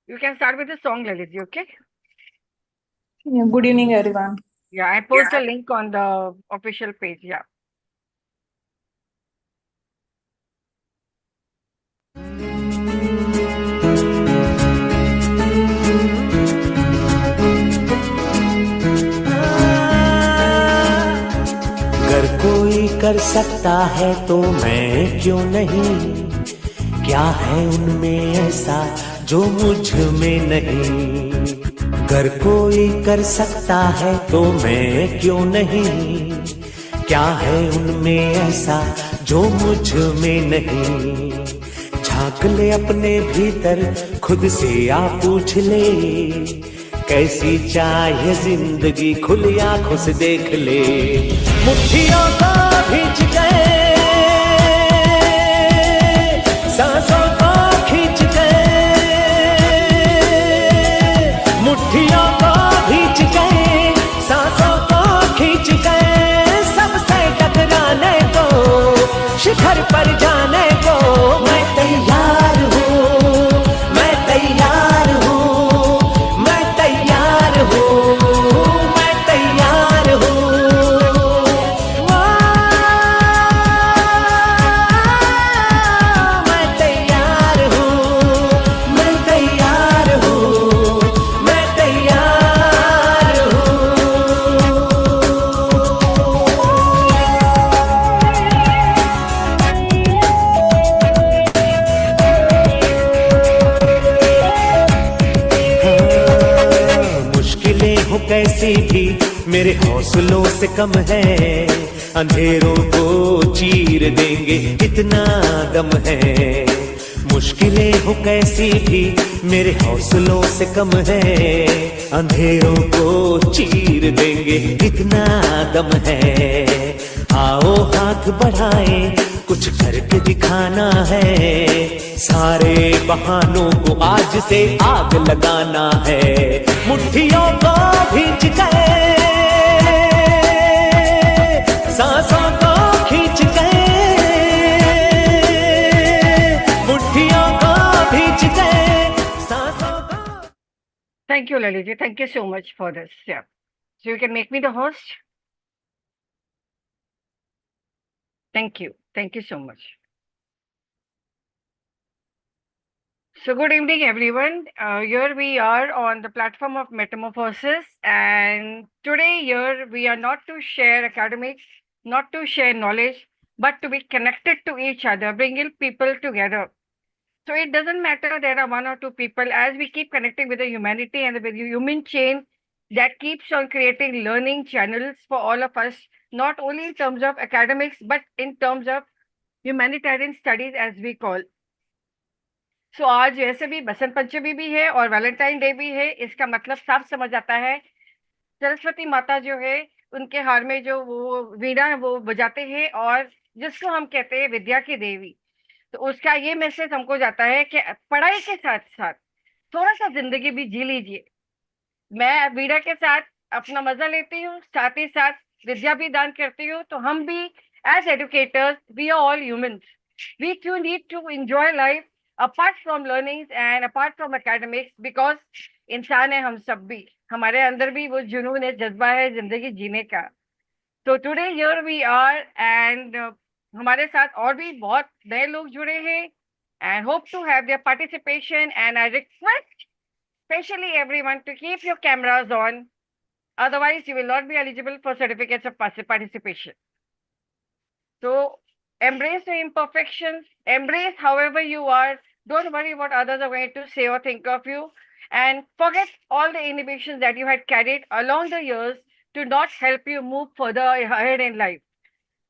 You can start with the song, Lalitji, okay? Yeah, good evening, everyone. Yeah, I post a link on the official page. Yeah. अगर कोई कर सकता है तो मैं क्यों नहीं, क्या है उनमें ऐसा जो मुझ में नहीं। अगर कोई कर सकता है तो मैं क्यों नहीं, क्या है उनमें ऐसा जो मुझ में नहीं। झांक ले अपने भीतर खुद से आ पूछ ले, कैसी चाहिए जिंदगी खुली आंखों से देख ले। मुट्ठियों को भींच गए, सांसों को खींच गए, मुट्ठियों को भींच गए, सांसों को खींच गए। सबसे टकराने को, शिखर पर जाने को मैं तैयार हूँ, मैं तैयार हूँ, मैं तैयार हूँ, मैं तैयार हूँ। मैं तैयार हूँ, मैं तैयार हूँ, मैं तैयार हूँ। मुश्किलें हो कैसी भी मेरे हौसलों से कम है, अंधेरों को चीर देंगे इतना दम है। मुश्किलें हो कैसी भी मेरे हौसलों से कम है, अंधेरों को चीर देंगे इतना दम है। आओ हाथ बढ़ाए, कुछ करके दिखाना है, सारे बहानों को आज से आग लगाना है। मुट्ठियों को भींच गए, सांसों को खींच गए, मुट्ठियों को भींच गए, सांसों को। Thank you, Lalitji. Thank you so much for this. Yeah. So you can make me the host. Thank you. Thank you so much. So good evening, everyone. Here we are on the platform of Metamorphosis, and today here we are not to share academics, not to share knowledge, but to be connected to each other, bringing people together. So it doesn't matter there are one or two people, as we keep connecting with the humanity and with the human chain that keeps on creating learning channels for all of us, not only in terms of academics, but in terms of humanitarian studies, as we call. सो आज वैसे भी बसंत पंचमी भी है और Valentine day भी है। इसका मतलब साफ समझ आता है, सरस्वती माता जो है उनके हार में जो वो वीणा है वो बजाते हैं, और जिसको हम कहते हैं विद्या की देवी। तो उसका ये मैसेज हमको जाता है कि पढ़ाई के साथ साथ थोड़ा सा जिंदगी भी जी लीजिए। मैं वीणा के साथ अपना मजा लेती हूँ, साथ ही साथ विद्या भी दान करती हूँ। तो हम भी as educators we are all humans, we too need to enjoy life apart from learnings and apart from academics, because इंसान है हम सब भी, हमारे अंदर भी वो जुनून है, जज्बा है जिंदगी जीने का। तो today here we are and हमारे साथ और भी बहुत नए लोग जुड़े हैं and hope to have their participation, and I request especially everyone to keep your cameras on, otherwise you will not be eligible for certificates of participation. So embrace the imperfections, embrace however you are, don't worry what others are going to say or think of you, and forget all the inhibitions that you had carried along the years to not help you move further ahead in life.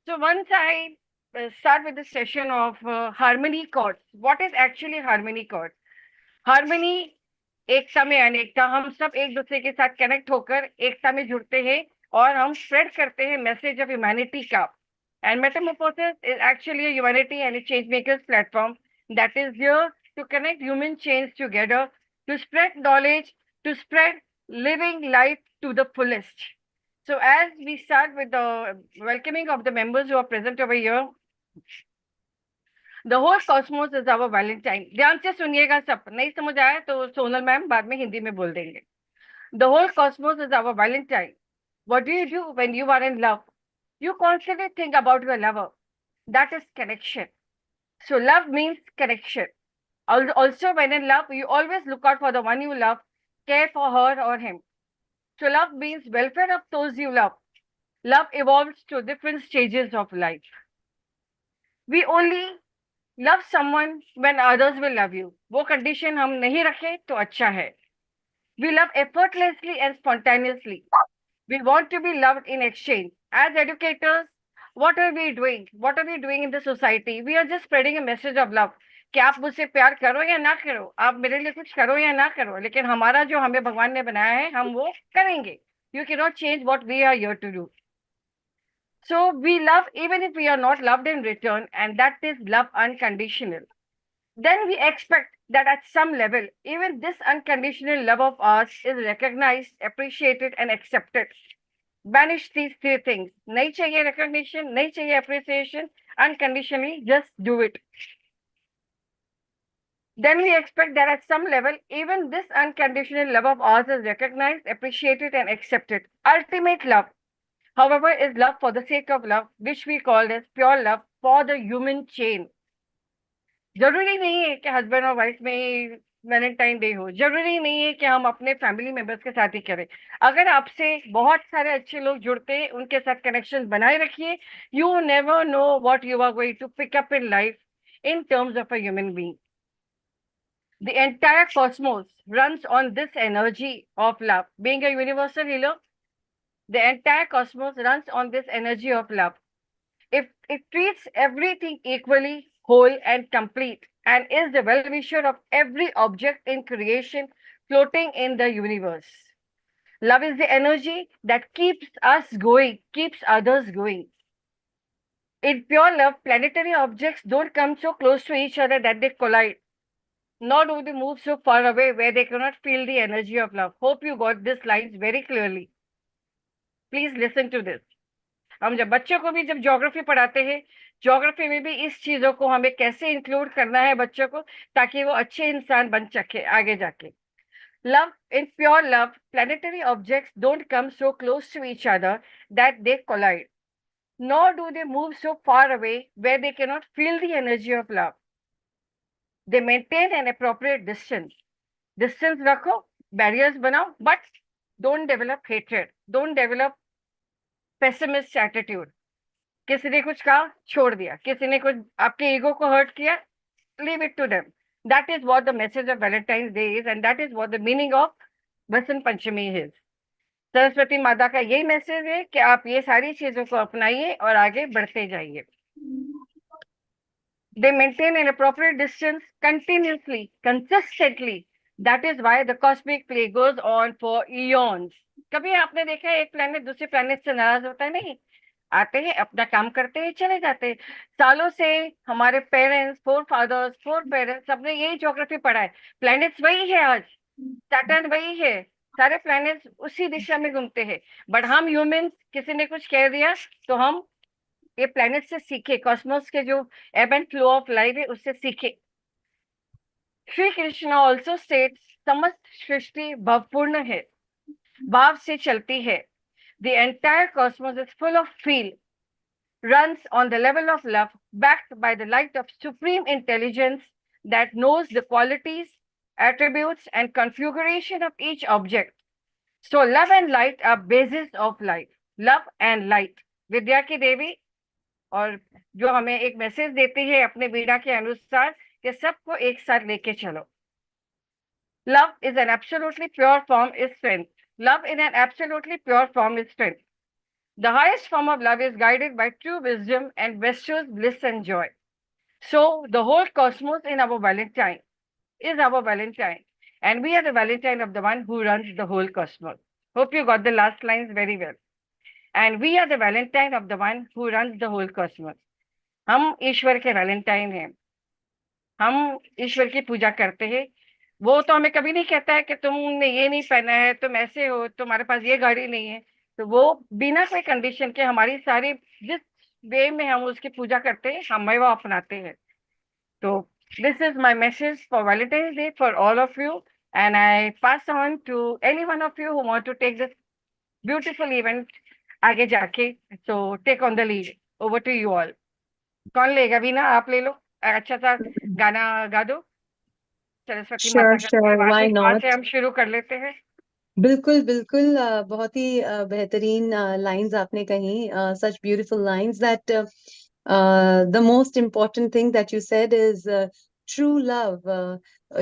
So once I start with the session of harmony chords. What is actually harmony chords? Harmony, एकता में अनेकता, हम सब एक दूसरे के साथ connect होकर एकता में जुड़ते हैं और हम स्प्रेड करते हैं मैसेज ऑफ ह्यूमैनिटी का। And metamorphosis is actually a humanity and change makers platform that is here to connect human change together, to spread knowledge, to spread living life to the fullest. So as we start with the welcoming of the members who are present over here, the whole cosmos is our valentine. ध्यान से सुनिएगा सब, नहीं समझ आया तो Sonal ma'am बाद में हिंदी में बोल देंगे। The whole cosmos is our valentine. What do you do when you are in love? You constantly think about your lover. That is connection. So love means connection. Also, when in love, you always look out for the one you love, care for her or him. So love means welfare of those you love. Love evolves to different stages of life. We only love someone when others will love you. वो condition हम नहीं रखें तो अच्छा है. We love effortlessly and spontaneously. We want to be loved in exchange. As educators, what are we doing? What are we doing in the society? We are just spreading a message of love. कि आप मुझसे प्यार करो या ना करो, आप मेरे लिए कुछ करो या ना करो, लेकिन हमारा जो हमें भगवान ने बनाया है हम वो करेंगे. You cannot change what we are here to do. So we love even if we are not loved in return, and that is love unconditional. Then we expect that at some level, even this unconditional love of ours is recognized, appreciated, and accepted. Banish these three things. Nahi chahiye recognition, nahi chahiye appreciation, unconditionally, just do it. Then we expect that at some level, even this unconditional love of ours is recognized, appreciated, and accepted. Ultimate love, however, is love for the sake of love, which we call as pure love for the human chain. जरूरी नहीं है कि husband और wife में Valentine day हो, जरूरी नहीं है कि हम अपने फैमिली मेंबर्स के साथ ही करें. अगर आपसे बहुत सारे अच्छे लोग जुड़ते हैं, उनके साथ कनेक्शन बनाए रखिए. You never know what you are going to pick up in life in terms of a human being. The entire cosmos runs on this energy of love. Being a universal healer, the entire cosmos runs on this energy of love. If it treats everything equally, whole, and complete, and is the well wisher of every object in creation floating in the universe. Love is the energy that keeps us going, keeps others going. In pure love, planetary objects don't come so close to each other that they collide, nor do they move so far away where they cannot feel the energy of love. Hope you got these lines very clearly. Please listen to this. हम जब बच्चों को भी जब geography पढ़ाते हैं, geography में भी इस चीजों को हमें कैसे इंक्लूड करना है बच्चों को, ताकि वो अच्छे इंसान बन सके आगे जाके. Love, in pure love, planetary objects don't come so close to each other that they collide, nor do they move so far away where they cannot feel the energy of love. They maintain an appropriate distance. Distance रखो, barriers बनाओ, but don't develop hatred, don't develop pessimist attitude. किसी ने कुछ कहा, छोड़ दिया. किसी ने कुछ आपके ईगो को हर्ट किया, leave it to them. That is what the message of Valentine's Day is, and that is what the meaning of Basant Panchami is. Saraswati माता का यही मैसेज है कि आप ये सारी चीजों को अपनाइए और आगे बढ़ते जाइए. They maintain an appropriate distance continuously, consistently. That is why the cosmic play goes on for eons. कभी आपने देखा है एक प्लेनेट दूसरे प्लेनेट से नाराज होता है? नहीं. आते हैं, अपना काम करते हैं, चले जाते हैं. सालों से हमारे parents, forefathers, for parents, सबने यही ज्योग्राफी पढ़ा है. प्लैनेट्स वही है, आज सैटर्न वही है, सारे प्लैनेट्स उसी दिशा में घूमते हैं. बट हम ह्यूमंस, किसी ने कुछ कह दिया तो हम ये प्लैनेट से सीखे, कॉस्मोस के जो एब एंड फ्लो ऑफ लाइफ है उससे सीखे. श्री कृष्ण ऑल्सो स्टेट्स, समस्त सृष्टि भावपूर्ण है, भाव से चलती है. The entire cosmos is full of feel, runs on the level of love, backed by the light of supreme intelligence that knows the qualities, attributes, and configuration of each object. So love and light are basis of life. Love and light. विद्या की देवी, और जो हमें एक message देती है अपने बीड़ा के अनुसार कि सबको एक साथ लेके चलो. Love is an absolutely pure form is strength. Love in an absolutely pure form is strength. The highest form of love is guided by true wisdom and bestows bliss and joy. So the whole cosmos in our Valentine is our Valentine, and we are the Valentine of the one who runs the whole cosmos. Hope you got the last lines very well. And we are the Valentine of the one who runs the whole cosmos. हम ईश्वर के Valentine हैं, हम ईश्वर की पूजा करते हैं. वो तो हमें कभी नहीं कहता है कि तुमने ये नहीं पहना है, तुम ऐसे हो, तुम्हारे पास ये गाड़ी नहीं है. तो वो बिना कोई कंडीशन के हमारी सारी जिस वे में हम उसकी पूजा करते हैं, हमें वो अपनाते हैं. So this is my message for Valentine's Day for all of you, and I pass on to any one of you who want to take this beautiful event आगे जाके. So take on the lead. Over to you all. कौन लेगा? बीना आप ले लो. अच्छा सा गाना गा दो. सरस्वती माता Sure, का sure. वहां Why से वहां not? से हम शुरू कर लेते हैं. बिल्कुल बिल्कुल बहुत ही बेहतरीन लाइंस आपने कही such beautiful lines that the most important thing that you said is true love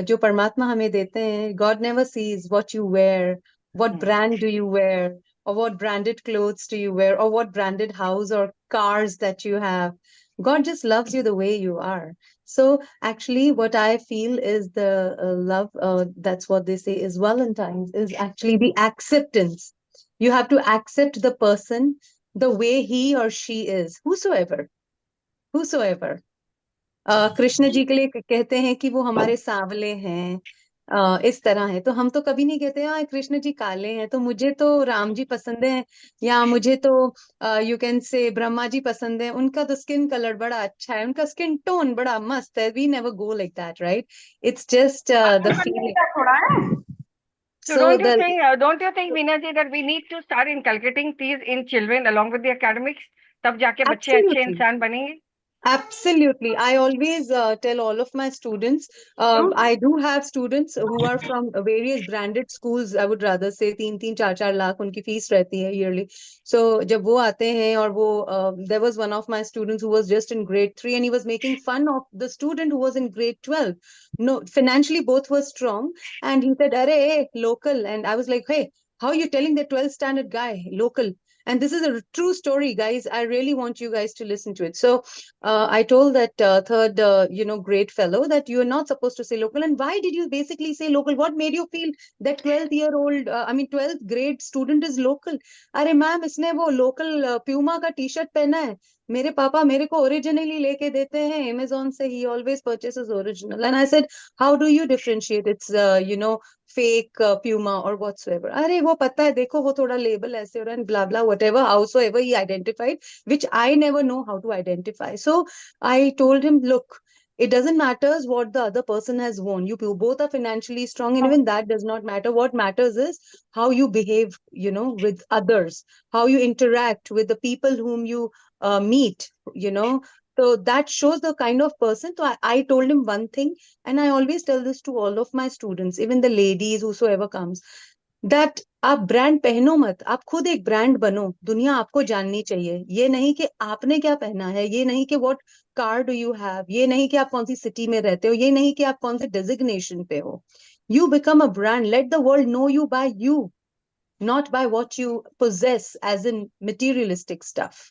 जो परमात्मा हमें देते हैं God never sees what you wear what brand do you wear or what branded clothes do you wear or what branded house or cars that you have. God just loves you the way you are. So actually, what I feel is the love, that's what they say is Valentine's, is actually the acceptance. You have to accept the person the way he or she is, whosoever, whosoever. Krishna ji के लिए कहते हैं कि वो हमारे सांवले हैं, इस तरह है. तो हम तो कभी नहीं कहते हाँ कृष्ण जी काले हैं तो मुझे तो राम जी पसंद है, या मुझे तो you can say Brahma ji पसंद है, उनका तो स्किन कलर बड़ा अच्छा है, उनका स्किन टोन बड़ा मस्त है. We never go like that, right? It's just the feeling. So So the don't you think, Veena ji, that we need to start inculcating these in children along with the academics? तब जाके बच्चे अच्छे absolutely. इंसान बनेंगे. Absolutely. I always tell all of my students, I do have students who are from various branded schools. I would rather say 3-4 lakh उनकी fees रहती है yearly. So जब वो आते हैं और वो there was one of my students who was just in grade 3 and he was making fun of the student who was in grade 12. No, financially both were strong and he said, "Arey, hey, local." And I was like, "Hey, how are you telling the 12th standard guy local?" And this is a true story, guys. I really want you guys to listen to it. So I told that third, great fellow that you are not supposed to say local. And why did you basically say local? What made you feel that 12th-year-old, 12th grade student is local? अरे ma'am इसने वो local Puma का T shirt पहना है, मेरे पापा मेरे को ओरिजिनली लेके देते हैं अमेजोन से. ही always purchases original. And I said how do you differentiate it's fake Puma और व्हाटसोएवर? अरे वो पता है, देखो वो थोड़ा लेबल ऐसे हो रहा है, blah blah whatever, howsoever he identified, which I never know how to identify. So I told him, look, it doesn't matter what the other person has won. You both are financially strong, and even that does not matter. What matters is how you behave, with others, how you interact with the people whom you meet, you know. So that shows the kind of person. So I told him one thing, and I always tell this to all of my students, even the ladies, whosoever comes, that आप brand पहनो मत, आप खुद एक brand बनो. दुनिया आपको जाननी चाहिए. ये नहीं कि आपने क्या पहना है, ये नहीं कि what car do you have, ये नहीं कि आप कौन सी सिटी में रहते हो, ये नहीं कि आप कौन से डेजिग्नेशन पे हो. You become a brand. Let the world know you by you, not by what you possess as in materialistic stuff.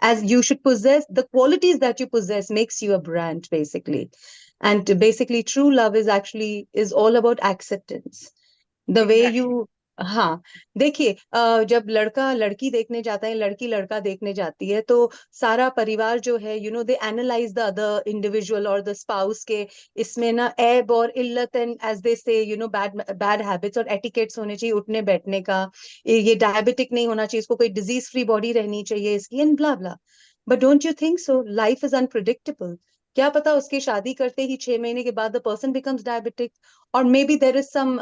As you should possess the qualities that you possess makes you a brand, basically. And basically true love is all about acceptance. The way you. Exactly. हाँ, देखिए, जब लड़का लड़की देखने जाता है, लड़की लड़का देखने जाती है, तो सारा परिवार जो है, दे एनालाइज द अदर इंडिविजुअल और द स्पाउस के इसमें ना ऐब और इल्लत, एंड एज दे से बैड बैड हैबिट्स और एटिकेट्स होने चाहिए उठने बैठने का. ये डायबिटिक नहीं होना चाहिए, इसको कोई डिजीज फ्री बॉडी रहनी चाहिए इसकी, and blah blah. But don't you think so? Life is unpredictable. क्या पता उसकी शादी करते ही 6 महीने के बाद द पर्सन बिकम्स डायबिटिक, और maybe there is some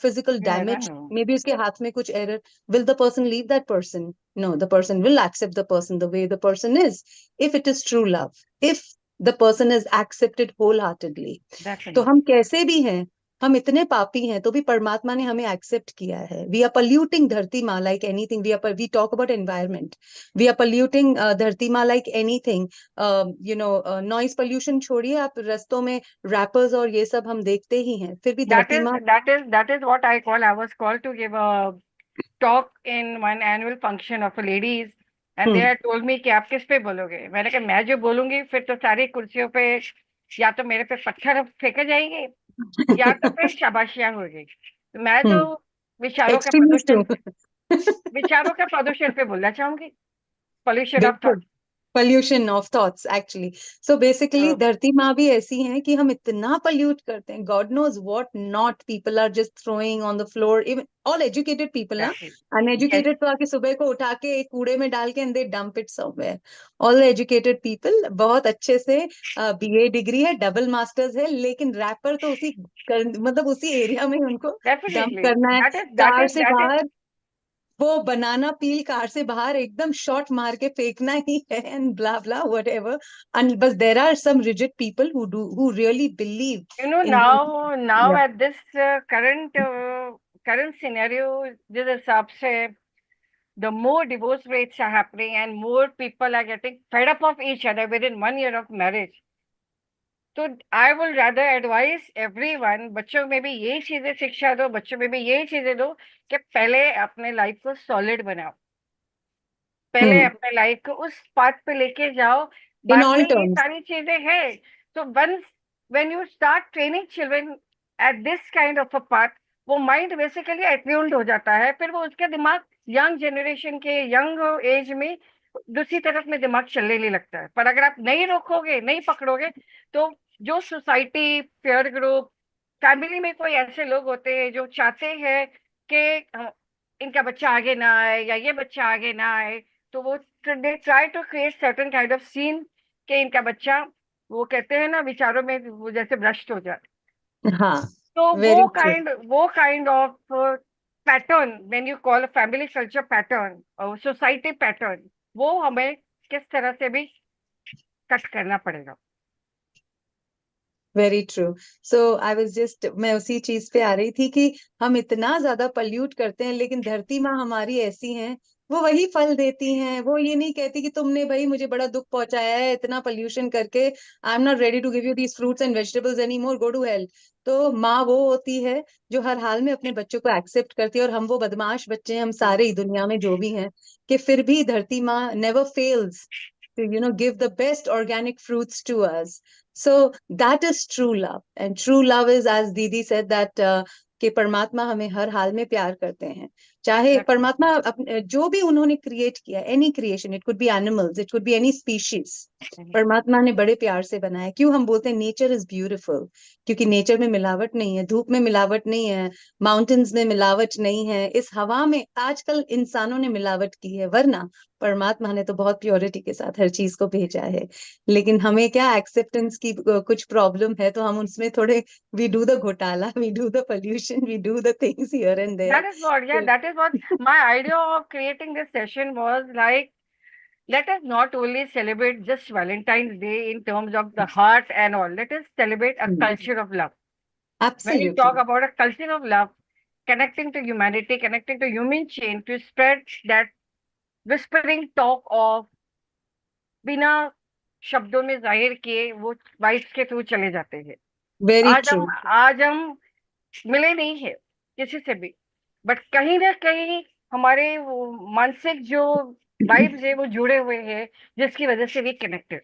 physical You never damage, know. maybe उसके हाथ में कुछ error. Will the person leave that person? No, the person will accept the person the way the person is, if it is true love, if the person is accepted wholeheartedly. तो Definitely. हम कैसे भी हैं, हम इतने पापी हैं तो भी परमात्मा ने हमें एक्सेप्ट किया है. वी आर पल्यूटिंग धरती माँ like anything. We talk about environment. We are polluting धरती माँ लाइक एनीथिंग. नॉइज पोल्यूशन छोड़िए आप, रस्तों में रैपर्स और ये सब हम देखते ही हैं, फिर भी That धरती is माँ. that is what I call. I was called to give a talk in one annual function of ladies, and they hmm. had told me कि आप किस पे बोलोगे. मैंने कहा मैं जो बोलूंगी फिर तो सारी कुर्सियों पे या तो मेरे पे पत्थर फेंके जाएंगे या तो फिर शाबाशियां होगी. तो मैं तो हम्म. एक्सट्रीमिस्ट हूँ. विचारों का प्रदूषण पे बोलना चाहूंगी. पॉल्यूशन ऑफ बिल्कुल. Thought. Pollution of thoughts actually. So basically तो धरती माँ भी ऐसी हैं कि हम इतना pollute करते हैं, God knows what not people are just throwing on the floor, even all educated people ना, एग्जैक्टली, यस, uneducated तो आके सुबह को उठा के एक कूड़े में डाल के and they dump it somewhere. All the educated people बहुत अच्छे से BA डिग्री है, डबल मास्टर्स है, लेकिन रैपर तो मतलब उसी एरिया में उनको डंप डेफिनेटली, करना है, that is that car is say that is बाहर वो बनाना पील कार से बाहर एकदम शॉट मार के फेंकना ही है and blah blah whatever. And बस there are some rigid people who really believe you know, in the. now at this current scenario, जिस हिसाब से the more divorce rates are happening and more people are getting fed up of each other within 1 year of marriage. तो I will rather advice everyone, बच्चों में भी यही चीजें शिक्षा दो, बच्चों में भी यही चीजें दो कि पहले अपने लाइफ को सॉलिड बनाओ, पहले अपने लाइफ को उस पाथ पे लेके जाओ, इन बाद ऑल में ये टर्म्स. सारी चीजें हैं. तो once when you start training children at this kind of a path, वो माइंड बेसिकली एट्यून्ड हो जाता है, फिर वो उसके दिमाग यंग जनरेशन के यंग एज में दूसरी तरफ में दिमाग चलने नहीं लगता है. पर अगर आप नहीं रोकोगे, नहीं पकड़ोगे, तो जो सोसाइटी, पीयर ग्रुप, फैमिली में कोई ऐसे लोग होते हैं जो चाहते हैं कि इनका बच्चा आगे ना आए या ये बच्चा आगे ना आए, तो वो they try to create certain kind of scene कि इनका बच्चा, वो कहते हैं ना, विचारों में वो जैसे भ्रष्ट हो जाए. हाँ, तो वेरी ट्रू. वो kind of pattern, when you call family culture pattern और सोसाइटी पैटर्न, वो हमें किस तरह से भी कट करना पड़ेगा. Very true. So I was just, मैं उसी चीज पे आ रही थी कि हम इतना ज्यादा पल्यूट करते हैं, लेकिन धरती माँ हमारी ऐसी हैं, वो वही फल देती हैं. वो ये नहीं कहती कि तुमने भाई मुझे बड़ा दुख पहुंचाया है इतना पोल्यूशन करके, I am not ready to give you these fruits and vegetables any more, go to health. तो माँ वो होती है जो हर हाल में अपने बच्चों को एक्सेप्ट करती है, और हम वो बदमाश बच्चे हैं, हम सारे ही दुनिया में जो भी हैं, कि फिर भी धरती माँ never fails to give the best organic fruits to us. So that is true love, and true love is, as Didi said, that कि परमात्मा हमें हर हाल में प्यार करते हैं. चाहे परमात्मा जो भी उन्होंने क्रिएट किया, any creation, it could be animals, it could be any species, परमात्मा ने बड़े प्यार से बनाया. क्यों हम बोलते हैं नेचर इज ब्यूटिफुल? क्योंकि नेचर में मिलावट नहीं है, धूप में मिलावट नहीं है, माउंटेन्स में मिलावट नहीं है, इस हवा में आजकल इंसानों ने मिलावट की है, वरना परमात्मा ने तो बहुत प्योरिटी के साथ हर चीज को भेजा है. लेकिन हमें क्या एक्सेप्टेंस की कुछ प्रॉब्लम है, तो हम उसमें थोड़े, वी डू द घोटाला, we do the pollution, we do the things here and there. That is what, yeah, that is what my idea of creating this session was like. Let us not only celebrate just Valentine's Day in terms of the heart and all. Let us celebrate a culture of love. When we talk absolutely. about a culture of love, connecting to humanity, connecting to human chain, to spread that whispering talk of बिना शब्दों में जाहिर किए वो vibes के through चले जाते हैं. वेरी आज ट्रू. हम आज हम मिले नहीं है किसी से भी, बट कहीं ना कहीं हमारे वो मानसिक जो वाइब्स है वो जुड़े हुए हैं, जिसकी वजह से वी कनेक्टेड.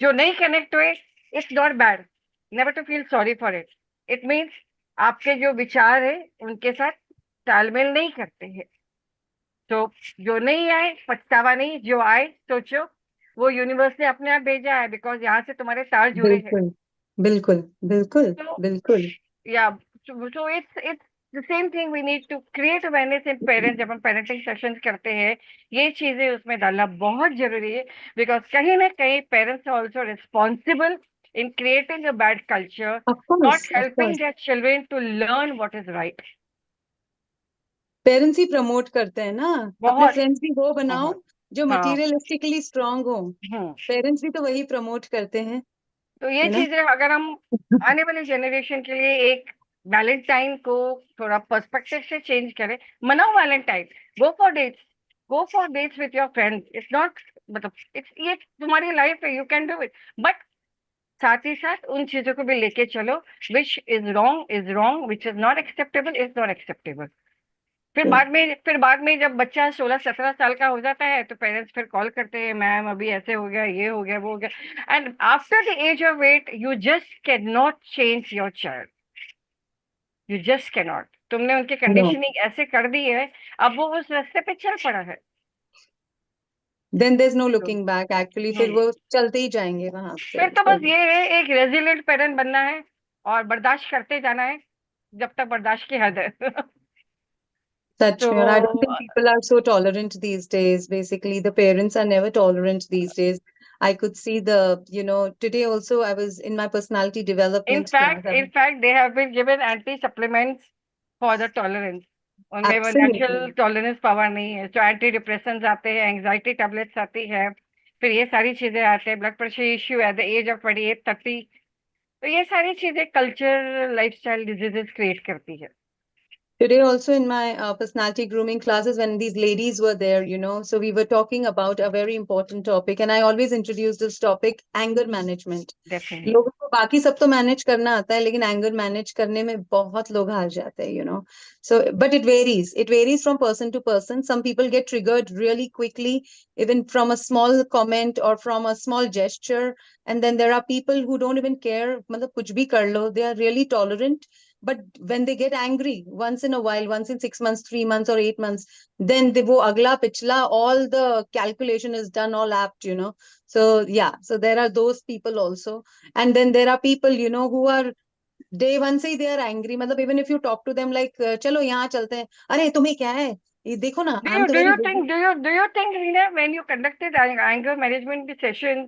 जो नहीं कनेक्ट हुए, it's not bad, never to feel sorry for it. It means आपके जो विचार है उनके साथ तालमेल नहीं करते हैं. तो जो नहीं आए पछतावा नहीं, जो आए सोचो वो यूनिवर्स ने अपने आप भेजा है, बिकॉज यहाँ से तुम्हारे तार जुड़े हैं. बिल्कुल, बिल्कुल, बिल्कुल, So, बिल्कुल. yeah, so it's the same thing. We need to create awareness in parents. जब हम parenting sessions करते हैं, ये चीजें उसमें डालना बहुत जरूरी है, because कहीं ना कहीं parents are also responsible in creating a bad culture, of not course, of helping course. their children to learn what is right. Parents he promote करते हैं ना. अपने बहुत फ्रेंड्स भी वो बनाओ बहुत. जो हाँ. मटेरियलिस्टिकली स्ट्रांग हो. हम्म. पेरेंट्स भी तो वही प्रमोट करते हैं, तो ये है ना. चीजें अगर हम आने वाली जनरेशन के लिए एक वैलेंटाइन को थोड़ा पर्सपेक्टिव से चेंज करें. मनाओ valentine, go for dates, go for dates with your friends. It's not, मतलब इट्स, ये तुम्हारी लाइफ है, you can do it, but साथ ही साथ उन चीजों को भी लेके चलो. Which is wrong, which is not acceptable is not acceptable. फिर बाद में जब बच्चा 16-17 साल का हो जाता है, तो पेरेंट्स फिर कॉल करते हैं, मैम अभी ऐसे हो गया, ये हो गया, वो हो गया. And after the age of 8 you just can not change your child. You just can not. तुमने उनकी नो. कंडीशनिंग ऐसे कर दी है, अब वो उस रास्ते पे चल पड़ा है. then there's no looking back actually, फिर वो चलते ही जाएंगे वहां से फिर तो बस ये है, एक रेजिलिएंट पेरेंट बनना है और बर्दाश्त करते जाना है जब तक बर्दाश्त की हद है. Such, तो and I don't think people are so tolerant these days. Basically, the parents are never tolerant these days. I could see today also I was in my personality in development class. fact in fact they have been given anti supplements for the tolerance. उनमें वो natural Absolutely. Tolerance power नहीं है, जो anti depressions आते हैं, anxiety tablets आती है, फिर ये सारी चीजें आते हैं, blood pressure issue at the age of 28-30. तो ये सारी चीजें कल्चर लाइफस्टाइल डिजीजेस क्रिएट करती है. Today, also in my personality grooming classes, when these ladies were there, so we were talking about a very important topic, and I always introduce this topic, anger management. Definitely. लोगों को बाकी सब तो manage करना आता है, लेकिन anger manage करने में बहुत लोग हार जाते हैं, So, but it varies from person to person. Some people get triggered really quickly, even from a small comment or from a small gesture. And then there are people who don't even care, मतलब कुछ भी कर लो, they are really tolerant. But when they get angry once in a while, once in 6 months, 3 months, or 8 months, then वो अगला पिछला, all the calculation is done, all apt, So yeah, so there are those people also. And then there are people, who are day one से ही they are angry. मतलब even if you talk to them like, चलो यहाँ चलते हैं, अरे तुम्हें क्या है, ये देखो ना, Do I'm you तो do very you busy. think Rina, when you conducted anger management session,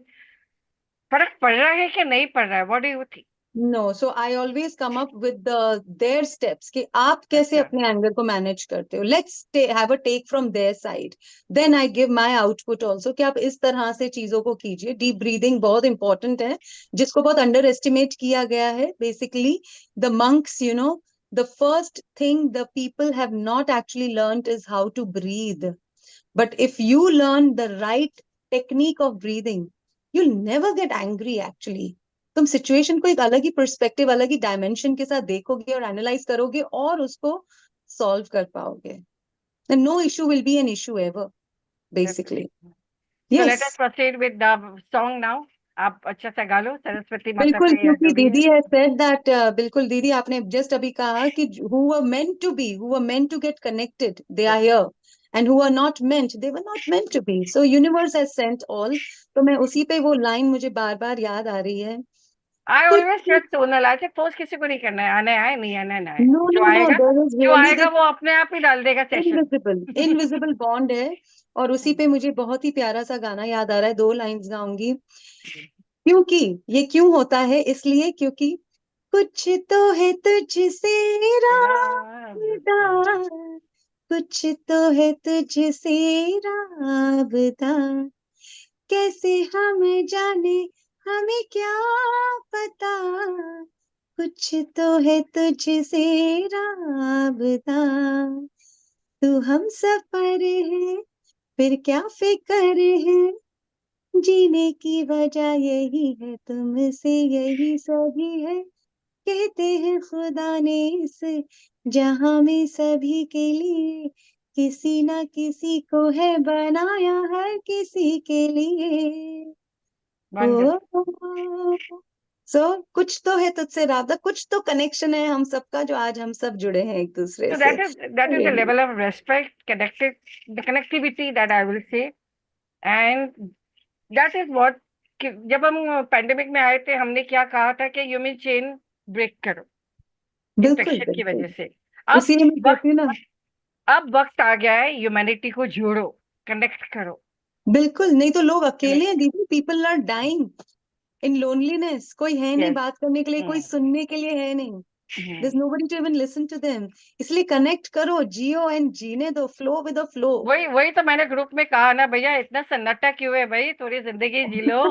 फर्क पड़ रहा है कि नहीं पड़ रहा है? What do you think? No, so I always come up with their steps कि आप कैसे अच्छा. अपने एंगर को मैनेज करते हो. Let's have a take from their side. Then I give my output also कि आप इस तरह से चीजों को कीजिए. डीप ब्रीदिंग बहुत इंपॉर्टेंट है, जिसको बहुत अंडर एस्टिमेट किया गया है. Basically, the monks, the first thing the people have not actually learned is how to breathe. But if you learn the right technique of breathing, you'll never get angry actually. तुम situation को एक अलग ही perspective, अलग ही dimension के साथ देखोगे और analyse करोगे और उसको सॉल्व कर पाओगे. And no issue will be an issue ever, basically. Definitely. So let us Yes. proceed with the song now. आप अच्छा सा गा लो, सरस्वती माता बिल्कुल, पे या क्योंकि जो भी दीदी है. has said that, बिल्कुल दीदी आपने जस्ट अभी कहा कि who were meant to get connected, they are here. And who are not meant, they were not meant to be. So universe has sent all. तो मैं उसी पे वो लाइन मुझे बार बार याद आ रही है. आई कुछ ऑलवेज सेड सोनल, ऐसे फोर्स किसी को नहीं करना है, आने आए नहीं आने ना आए. no, no, no, there is जो really आएगा this वो अपने आप ही डाल देगा सेशन. इनविजिबल बॉन्ड है. और उसी पे मुझे बहुत ही प्यारा सा गाना याद आ रहा है, 2 लाइंस गाऊंगी. क्योंकि ये क्यों होता है, इसलिए क्योंकि कुछ तो है तुझसे राबता, कुछ तो है तुझसे राबता, कैसे हम जाने, हमें क्या पता, कुछ तो है तुझसे राबता, तू हम सफर है, फिर क्या फिक्र है, जीने की वजह यही है, तुमसे यही सही है, कहते हैं खुदा ने इस जहां में सभी के लिए किसी ना किसी को है बनाया, हर किसी के लिए. ओ सो कुछ तो है तुझसे राधा, कुछ तो कनेक्शन है हम सबका, जो आज हम सब जुड़े हैं एक दूसरे So से. that is the यही. level of respect, the connectivity that I will say, and that is what जब हम पैंडेमिक में आए थे, हमने क्या कहा था कि ह्यूमन चेन ब्रेक करो बिल्कुल इन्फेक्शन की बिल्कुल. वजह से. अब इसीलिए मैं वक्त कहती हूँ ना. अब वक्त आ गया है, ह्यूमैनिटी को जोड़ो, कनेक्ट करो. बिल्कुल, नहीं तो लोग अकेले हैं कनेक्ट. दीदी. People are dying in loneliness. कोई है नहीं यस. बात करने के लिए, कोई सुनने के लिए है नहीं. There's nobody to even listen to them. इसलिए कनेक्ट करो, जियो एंड जीने दो, फ्लो विद द फ्लो. वही वही तो मैंने ग्रुप में कहा ना, भैया इतना सन्नाटा क्यों है भाई, थोड़ी जिंदगी जी लो.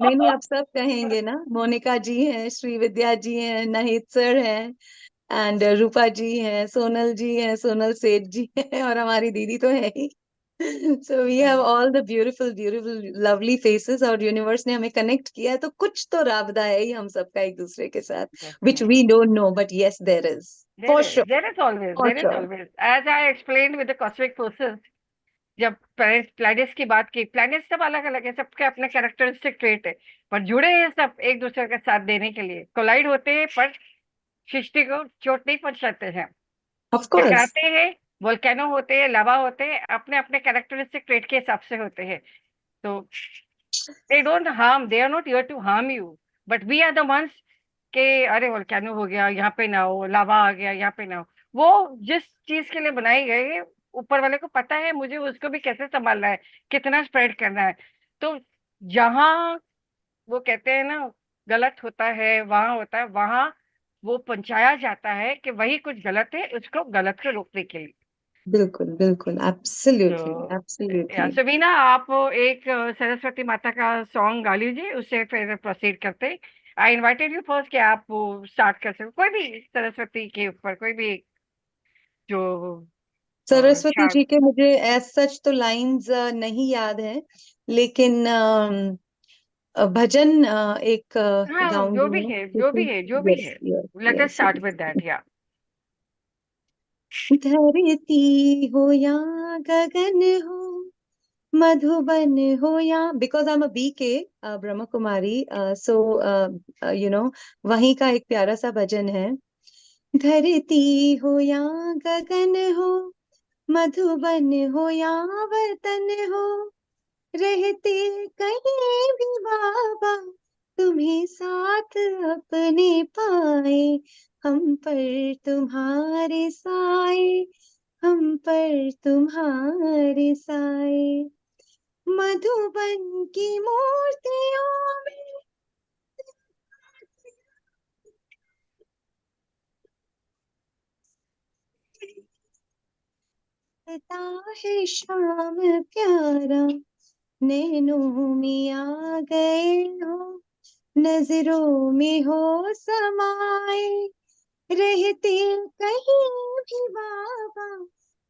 नहीं नहीं, आप सब कहेंगे ना. मोनिका जी हैं, श्री विद्या जी हैं, नाहिद सर हैं, एंड रूपा जी हैं, सोनल जी हैं, सोनल सेठ जी हैं, और हमारी दीदी तो है ही. So we have all the beautiful beautiful lovely faces, और यूनिवर्स ने हमें कनेक्ट किया है, तो कुछ तो राबता है ही हम सबका एक दूसरे के साथ, which we don't know, but yes there is. For sure. For There is sure. always, as I explained with the cosmic forces, जब प्लैनेट्स की बात की, प्लैनेट्स सब अलग अलग है, सबके अपने कैरेक्टरिस्टिक ट्रेट है, पर जुड़े हैं सब एक दूसरे का साथ देने के लिए, कोलाइड होते हैं पर सृष्टि को चोट नहीं पहुंचाते हैं, ऑफ कोर्स. टकराते हैं वोल्केनो होते हैं, लावा होते हैं, अपने अपने कैरेक्टरिस्टिक ट्रेट के हिसाब से होते हैं। तो they don't harm, they are not here to harm you, but we are the ones के अरे वोल्केनो हो गया यहाँ पे ना हो, लावा आ गया यहाँ पे ना हो। वो जिस चीज के लिए बनाई गई है, ऊपर वाले को पता है मुझे उसको भी कैसे संभालना है, कितना स्प्रेड करना है। तो जहाँ वो कहते हैं ना गलत होता है, वहां होता है, वहां वो पहुंचाया जाता है कि वही कुछ गलत है, उसको गलत को रोकने के लिए। बिल्कुल बिल्कुल, एब्सोल्युटली तो या एब्सोल्युटली। सभी ना आप एक सरस्वती माता का सॉन्ग गा लीजिए, उससे फिर प्रोसीड करते। आई इनवाइटेड यू फर्स्ट कि आप वो स्टार्ट कर सको, कोई भी सरस्वती के ऊपर कोई भी एक जो सरस्वती शायद। जी के मुझे एज सच तो लाइंस नहीं याद है, लेकिन भजन एक हाँ जो गाऊंगी भी मैं, है, जो क्योंकि भी है, जो भी यस है, yes let us yes start with yes. That या। धरती हो या गगन हो, मधुबन हो या, because I am a B K Brahma Kumari, so you know वहीं का एक प्यारा सा भजन है। धरती हो या गगन हो, मधुबन हो या वतन हो, रहते कहीं भी बाबा तुम्हें साथ अपने पाए, हम पर तुम्हारे साए, हम पर तुम्हारे साए, मधुबन की मूर्तियों में रहता है शाम प्यारा, नैनों में आ गए हो, नजरों में हो समाए, रहते कहीं भी बाबा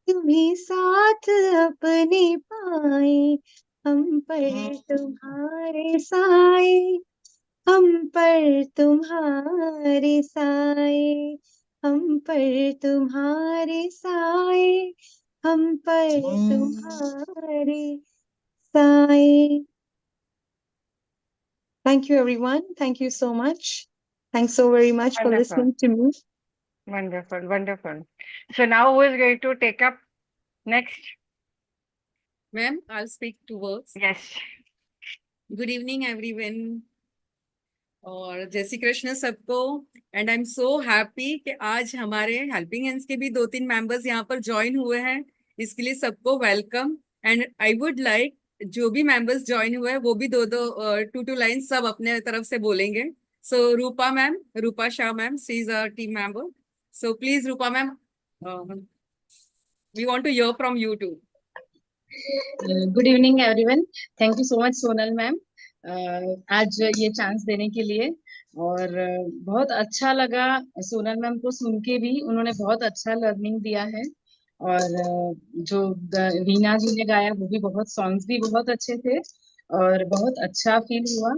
तुम्हें साथ अपने पाए, हम पर तुम्हारे साए, हम पर तुम्हारे साए, हम पर तुम्हारे साए, हम पर तुम्हारे साए। Thank you, everyone. Thank you so much. Thanks so very much for wonderful, listening to me. Wonderful, wonderful. So now who is going to take up next? Ma'am, I'll speak two words. Yes. Good evening, everyone. और जय श्री कृष्ण सबको। And I am so happy कि आज हमारे helping hands के भी 2-3 members यहाँ पर ज्वाइन हुए हैं। इसके लिए सबको welcome. And I would like जो भी मेंबर्स ज्वाइन हुए हैं वो भी दो दो 2-2 लाइन सब अपने तरफ से बोलेंगे। So Rupa ma'am, Rupa Shah ma'am, she is a team member. So please Rupa ma'am, we want to hear from you too. Good evening everyone. Thank you so much Sonal ma'am आज ये चांस देने के लिए। और बहुत अच्छा लगा सोनल मैम को सुन के भी, उन्होंने बहुत अच्छा लर्निंग दिया है। और जो वीना जी ने गाया वो भी बहुत, सॉन्ग्स भी बहुत अच्छे थे और बहुत अच्छा फील हुआ।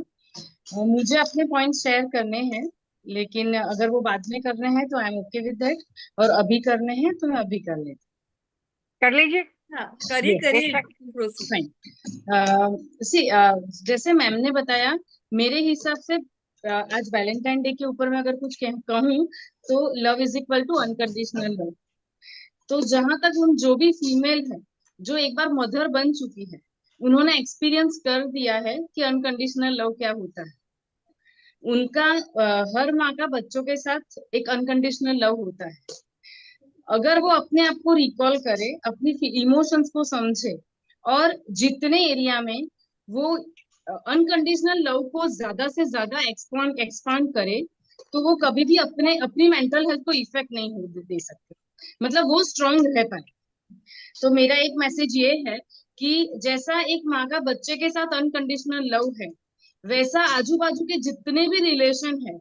मुझे अपने पॉइंट शेयर करने हैं, लेकिन अगर वो बाद में करने हैं तो I am okay with that, और अभी करने हैं तो मैं अभी कर लेती कर लीजिए, हाँ, करिए हूँ। करिए, बेशक। प्रोसीड। फाइन। सी जैसे मैम ने बताया, मेरे हिसाब से आज वैलेंटाइन डे के ऊपर मैं अगर कुछ कहूँ तो love is equal to unconditional love. तो जहां तक हम जो भी फीमेल है जो एक बार मदर बन चुकी है, उन्होंने एक्सपीरियंस कर दिया है कि अनकंडीशनल लव क्या होता है। उनका हर माँ का बच्चों के साथ एक अनकंडीशनल लव होता है। अगर वो अपने आप को रिकॉल करे, अपनी इमोशंस को समझे, और जितने एरिया में वो अनकंडीशनल लव को ज्यादा से ज्यादा एक्सपांड एक्सपांड करे, तो वो कभी भी अपने अपनी मेंटल हेल्थ को इफेक्ट नहीं हो दे सकते, मतलब वो स्ट्रांग रह पाए। तो मेरा एक मैसेज ये है कि जैसा एक माँ का बच्चे के साथ अनकंडीशनल लव है, वैसा आजू बाजू के जितने भी रिलेशन है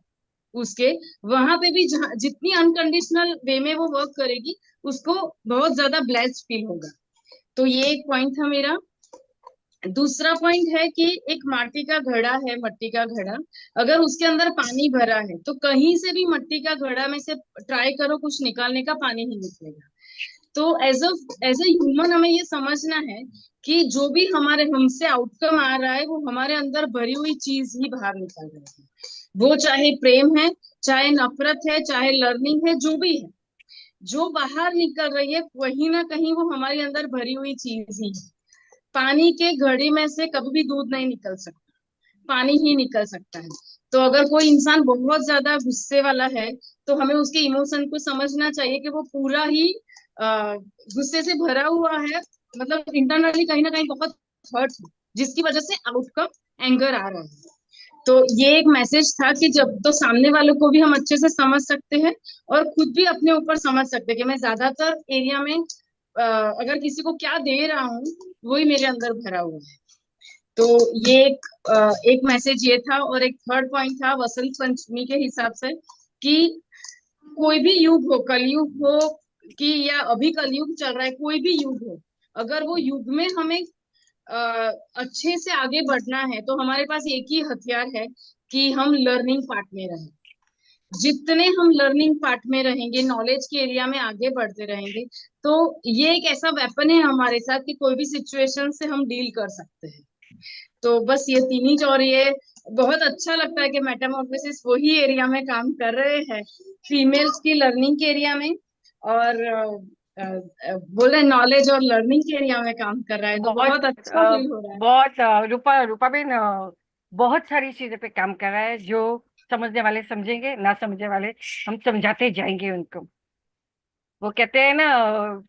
उसके, वहां पे भी जहाँ जितनी अनकंडीशनल वे में वो वर्क करेगी, उसको बहुत ज्यादा ब्लेस्ड फील होगा। तो ये एक पॉइंट था मेरा। दूसरा पॉइंट है कि एक माटी का घड़ा है, मट्टी का घड़ा, अगर उसके अंदर पानी भरा है तो कहीं से भी मट्टी का घड़ा में से ट्राई करो कुछ निकालने का, पानी नहीं निकलेगा। तो एज ए ह्यूमन हमें ये समझना है कि जो भी हमारे हमसे आउटकम आ रहा है, वो हमारे अंदर भरी हुई चीज ही बाहर निकल रही है। वो चाहे प्रेम है, चाहे नफरत है, चाहे लर्निंग है, जो भी है, जो बाहर निकल रही है कहीं ना कहीं वो हमारे अंदर भरी हुई चीज ही है। पानी के घड़े में से कभी भी दूध नहीं निकल सकता, पानी ही निकल सकता है। तो अगर कोई इंसान बहुत ज्यादा गुस्से वाला है तो हमें उसके इमोशन को समझना चाहिए कि वो पूरा ही गुस्से से भरा हुआ है, मतलब इंटरनली कहीं ना कहीं बहुत हर्ट है, जिसकी वजह से आउटकम एंगर आ रहा है। तो ये एक मैसेज था कि जब तो सामने वालों को भी हम अच्छे से समझ सकते हैं और खुद भी अपने ऊपर समझ सकते हैं कि मैं ज्यादातर एरिया में अगर किसी को क्या दे रहा हूँ वही मेरे अंदर भरा हुआ है। तो ये एक मैसेज ये था। और एक थर्ड पॉइंट था वसंत पंचमी के हिसाब से कि कोई भी युग हो, कलयुग हो कि या अभी कलयुग चल रहा है, कोई भी युग हो, अगर वो युग में हमें अच्छे से आगे बढ़ना है तो हमारे पास एक ही हथियार है कि हम लर्निंग पार्ट में रहें। जितने हम लर्निंग पार्ट में रहेंगे, नॉलेज के एरिया में आगे बढ़ते रहेंगे, तो ये एक ऐसा वेपन है हमारे साथ कि कोई भी सिचुएशन से हम डील कर सकते हैं। तो बस ये तीन ही। और ये बहुत अच्छा लगता है कि मेटामॉर्फोसिस वही एरिया में काम कर रहे हैं, फीमेल्स की लर्निंग के एरिया में, और बोल रहे नॉलेज और लर्निंग के एरिया में काम कर रहा है, तो बहुत बहुत अच्छा फील हो रहा है। बहुत रूपा रूपा बेन बहुत सारी चीजों पे काम कर रहा है, जो समझने वाले समझेंगे, ना समझने वाले हम समझाते जाएंगे उनको। वो कहते हैं ना,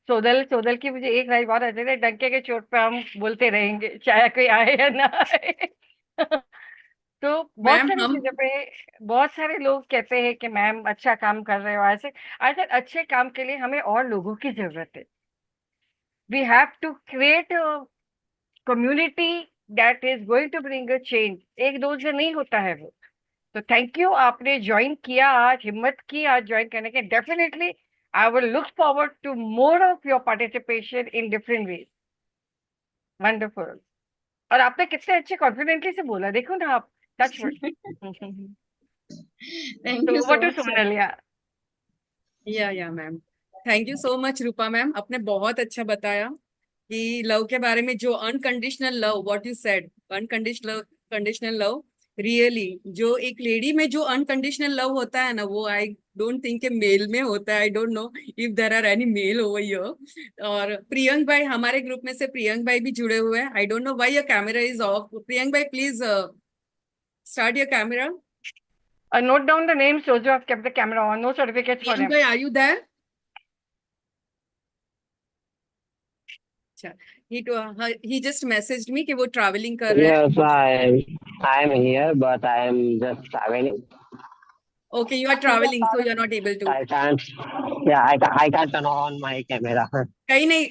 सोदल सोदल की मुझे एक लाइन बहुत अच्छी है, डंके के चोट पे हम बोलते रहेंगे चाहे कोई आए या ना आए। तो बहुत मैम सारी हम चीजों पे बहुत सारे लोग कहते हैं कि मैम अच्छा काम कर रहे हो, ऐसे ऐसे अच्छे काम के लिए हमें और लोगों की जरूरत है। We have to create community that is going to bring a change. एक दो से नहीं होता है वो। तो थैंक यू, आपने ज्वाइन किया, आज हिम्मत की आज ज्वाइन करने के। Definitely I will look forward to more of your participation in different ways. Wonderful. और आपने कितने अच्छे कॉन्फिडेंटली से बोला, देखो ना आप, touch wood. Thank to you over so too much sir. Sonal. Yeah ma'am, thank you so much Rupa ma'am, आपने बहुत अच्छा बताया कि लव के बारे में, जो unconditional love, what you said, unconditional conditional love, really जो एक लेडी में जो अनकंडीशनल लव होता है ना, वो आई डोंट थिंक के मेल में होता है। I don't know if there are any male over here. और प्रियंक भाई हमारे ग्रुप में से, प्रियंक भाई भी जुड़े हुए हैं। I don't know why your camera is off. Priyank भाई please start your camera. Note down the names, those who have kept the camera on. No certificates for Priyank them. भाई आर यू देयर? अच्छा, he just messaged me कि वो travelling कर रहे हैं। Yes, I am here, but I am just traveling. Okay, you are travelling so you are not able to. I can't. Yeah, I can't turn on my camera. कहीं नहीं,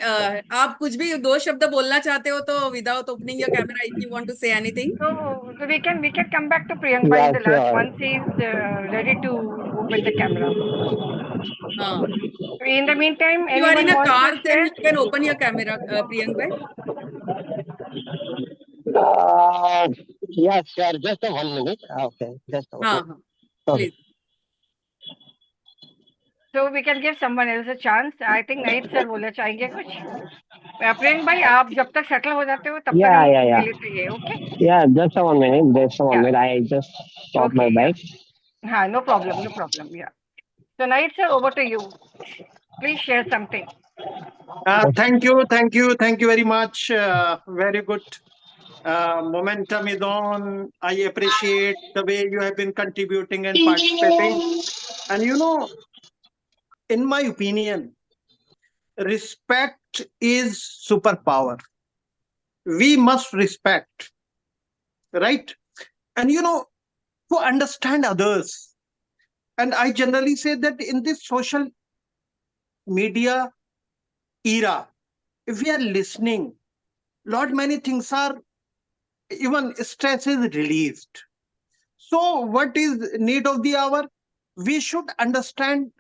आप कुछ भी दो शब्द बोलना चाहते हो तो without opening your camera, if you want to say anything. So we can come back to Priyank Bhai in Yeah, the last sure. once he's ready to open the camera. हाँ, In the meantime, you are in anyone a wants to car, then share? you can open your camera, Priyank भाई। Uh, yeah, sure. Just a 1 minute. Okay, just a हाँ minute. हाँ, Okay. Please. So we can give someone else a chance. I think Naid sir बोलना चाहेंगे कुछ। प्रियंक भाई आप जब तक सेटल हो जाते हो तब तक Yeah, हम yeah, yeah. ले लेते हैं, okay? Yeah, just a 1 minute. Just a one या minute. I just stop okay my या bike. हाँ, नो प्रॉब्लम नो प्रॉब्लम या। So Naid sir, over to you. Please share something. Thank you very much. Very good. Momentum is on. I appreciate the way you have been contributing and participating. And in my opinion, respect is superpower. We must respect, right? And to understand others. And I generally say that in this social media era, if we are listening, lot many things are, even stress is released. So what is need of the hour? We should understand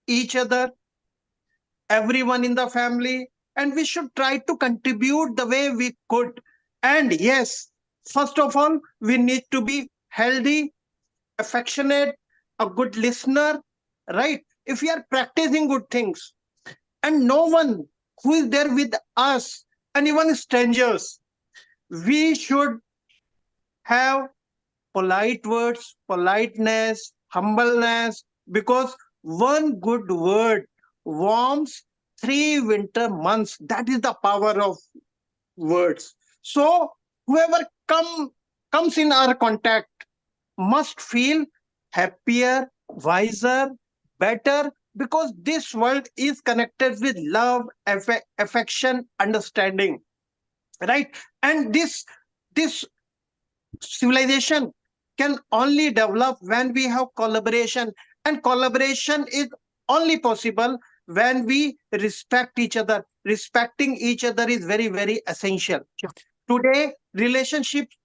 each other, everyone in the family, and we should try to contribute the way we could. And yes, first of all, we need to be healthy, affectionate, a good listener, right? If we are practicing good things, and no one who is there with us, and even strangers, we should have polite words, politeness, humbleness, because one good word warms 3 winter months. That is the power of words. So whoever comes in our contact must feel happier, wiser, better, because this world is connected with love, affection, understanding, right? And this civilization can only develop when we have collaboration, and collaboration is only possible when we respect each other. Respecting each other is very, very essential. Today relationships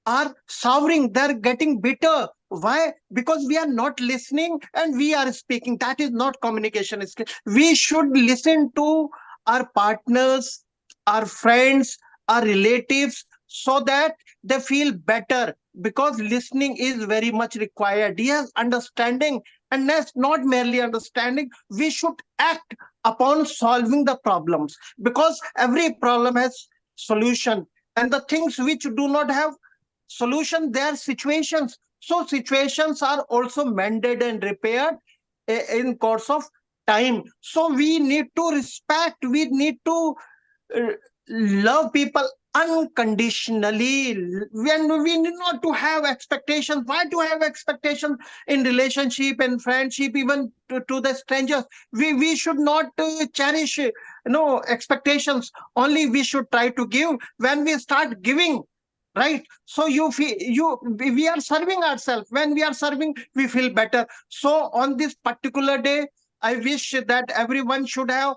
are souring, they're getting bitter. Why? Because we are not listening and we are speaking. That is not communication skill. We should listen to our partners, our friends, our relatives, so that they feel better, because listening is very much required. Yes, understanding, and that's not merely understanding. We should act upon solving the problems, because every problem has solution, and the things which do not have solution, they are situations. So situations are also mended and repaired in course of time. So we need to respect, we need to uh, love people unconditionally. When we need not to have expectations. Why to have expectations in relationship and friendship, even to the strangers? We should not cherish no expectations. Only we should try to give. When we start giving, right, so you feel, we are serving ourselves. When we are serving, we feel better. So on this particular day, I wish that everyone should have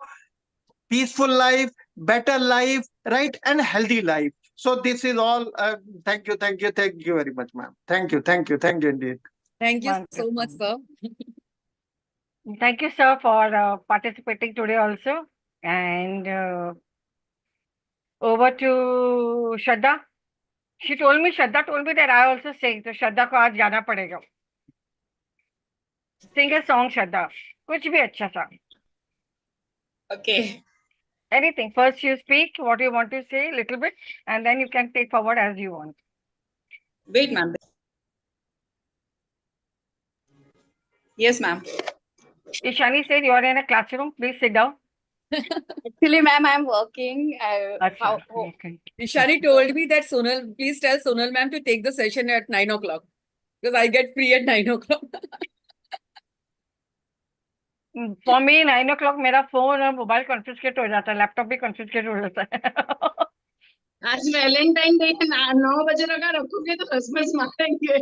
peaceful life, better life, right, and healthy life. So this is all. Thank you, thank you very much, ma'am. Thank you indeed. Thank you so much, Wonderful. sir. Thank you, sir, for participating today also. And over to Shraddha. Shraddha told me that I also sing. So Shraddha को आज गाना पड़ेगा. Sing a song, Shraddha. कुछ भी अच्छा सा. Okay. Anything. First you speak what you want to say, little bit, and then you can take forward as you want. Wait, ma'am. Yes, ma'am. Ishani said you are in a classroom. Please sit down. Actually, ma'am, I'm working. Acha, okay. Ishani told me that Sonal, please tell Sonal ma'am to take the session at 9 o'clock because I get free at 9 o'clock. For me 9 o'clock मेरा phone और mobile confiscate हो जाता है, laptop भी confiscate हो जाता है. आज वैलेंटाइन डे है, 9 बजे लगा रखोगे तो हस्बैंड मारेंगे.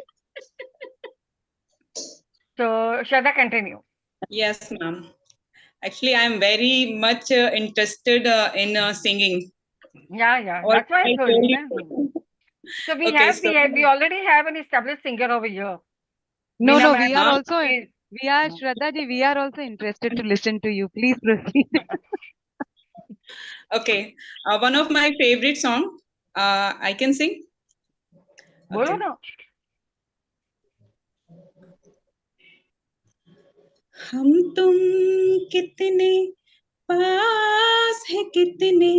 So Shraddha, continue. Yes, ma'am. Actually, I am very much interested in singing. Yeah, Or that's why I I told told you. Na? you. So we Okay, have so we already have an established singer over here. No, Veena no, ma'am we are also, is- we are, Shraddha ji, we are also interested to listen to you. Please proceed. okay, one of my favorite song, I can sing. बोलो Okay. ना. हम तुम कितने पास है, कितने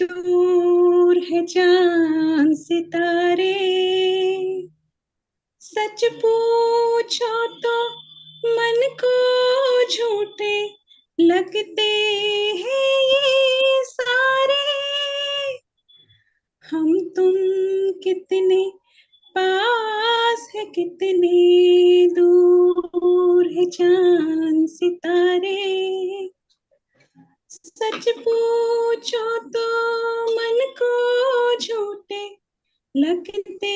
दूर है चांद सितारे. सच पूछो तो मन को झूठे लगते हैं ये सारे. हम तुम कितने पास है, कितने दूर है चांद सितारे. सच पूछो तो मन को झूठे लगते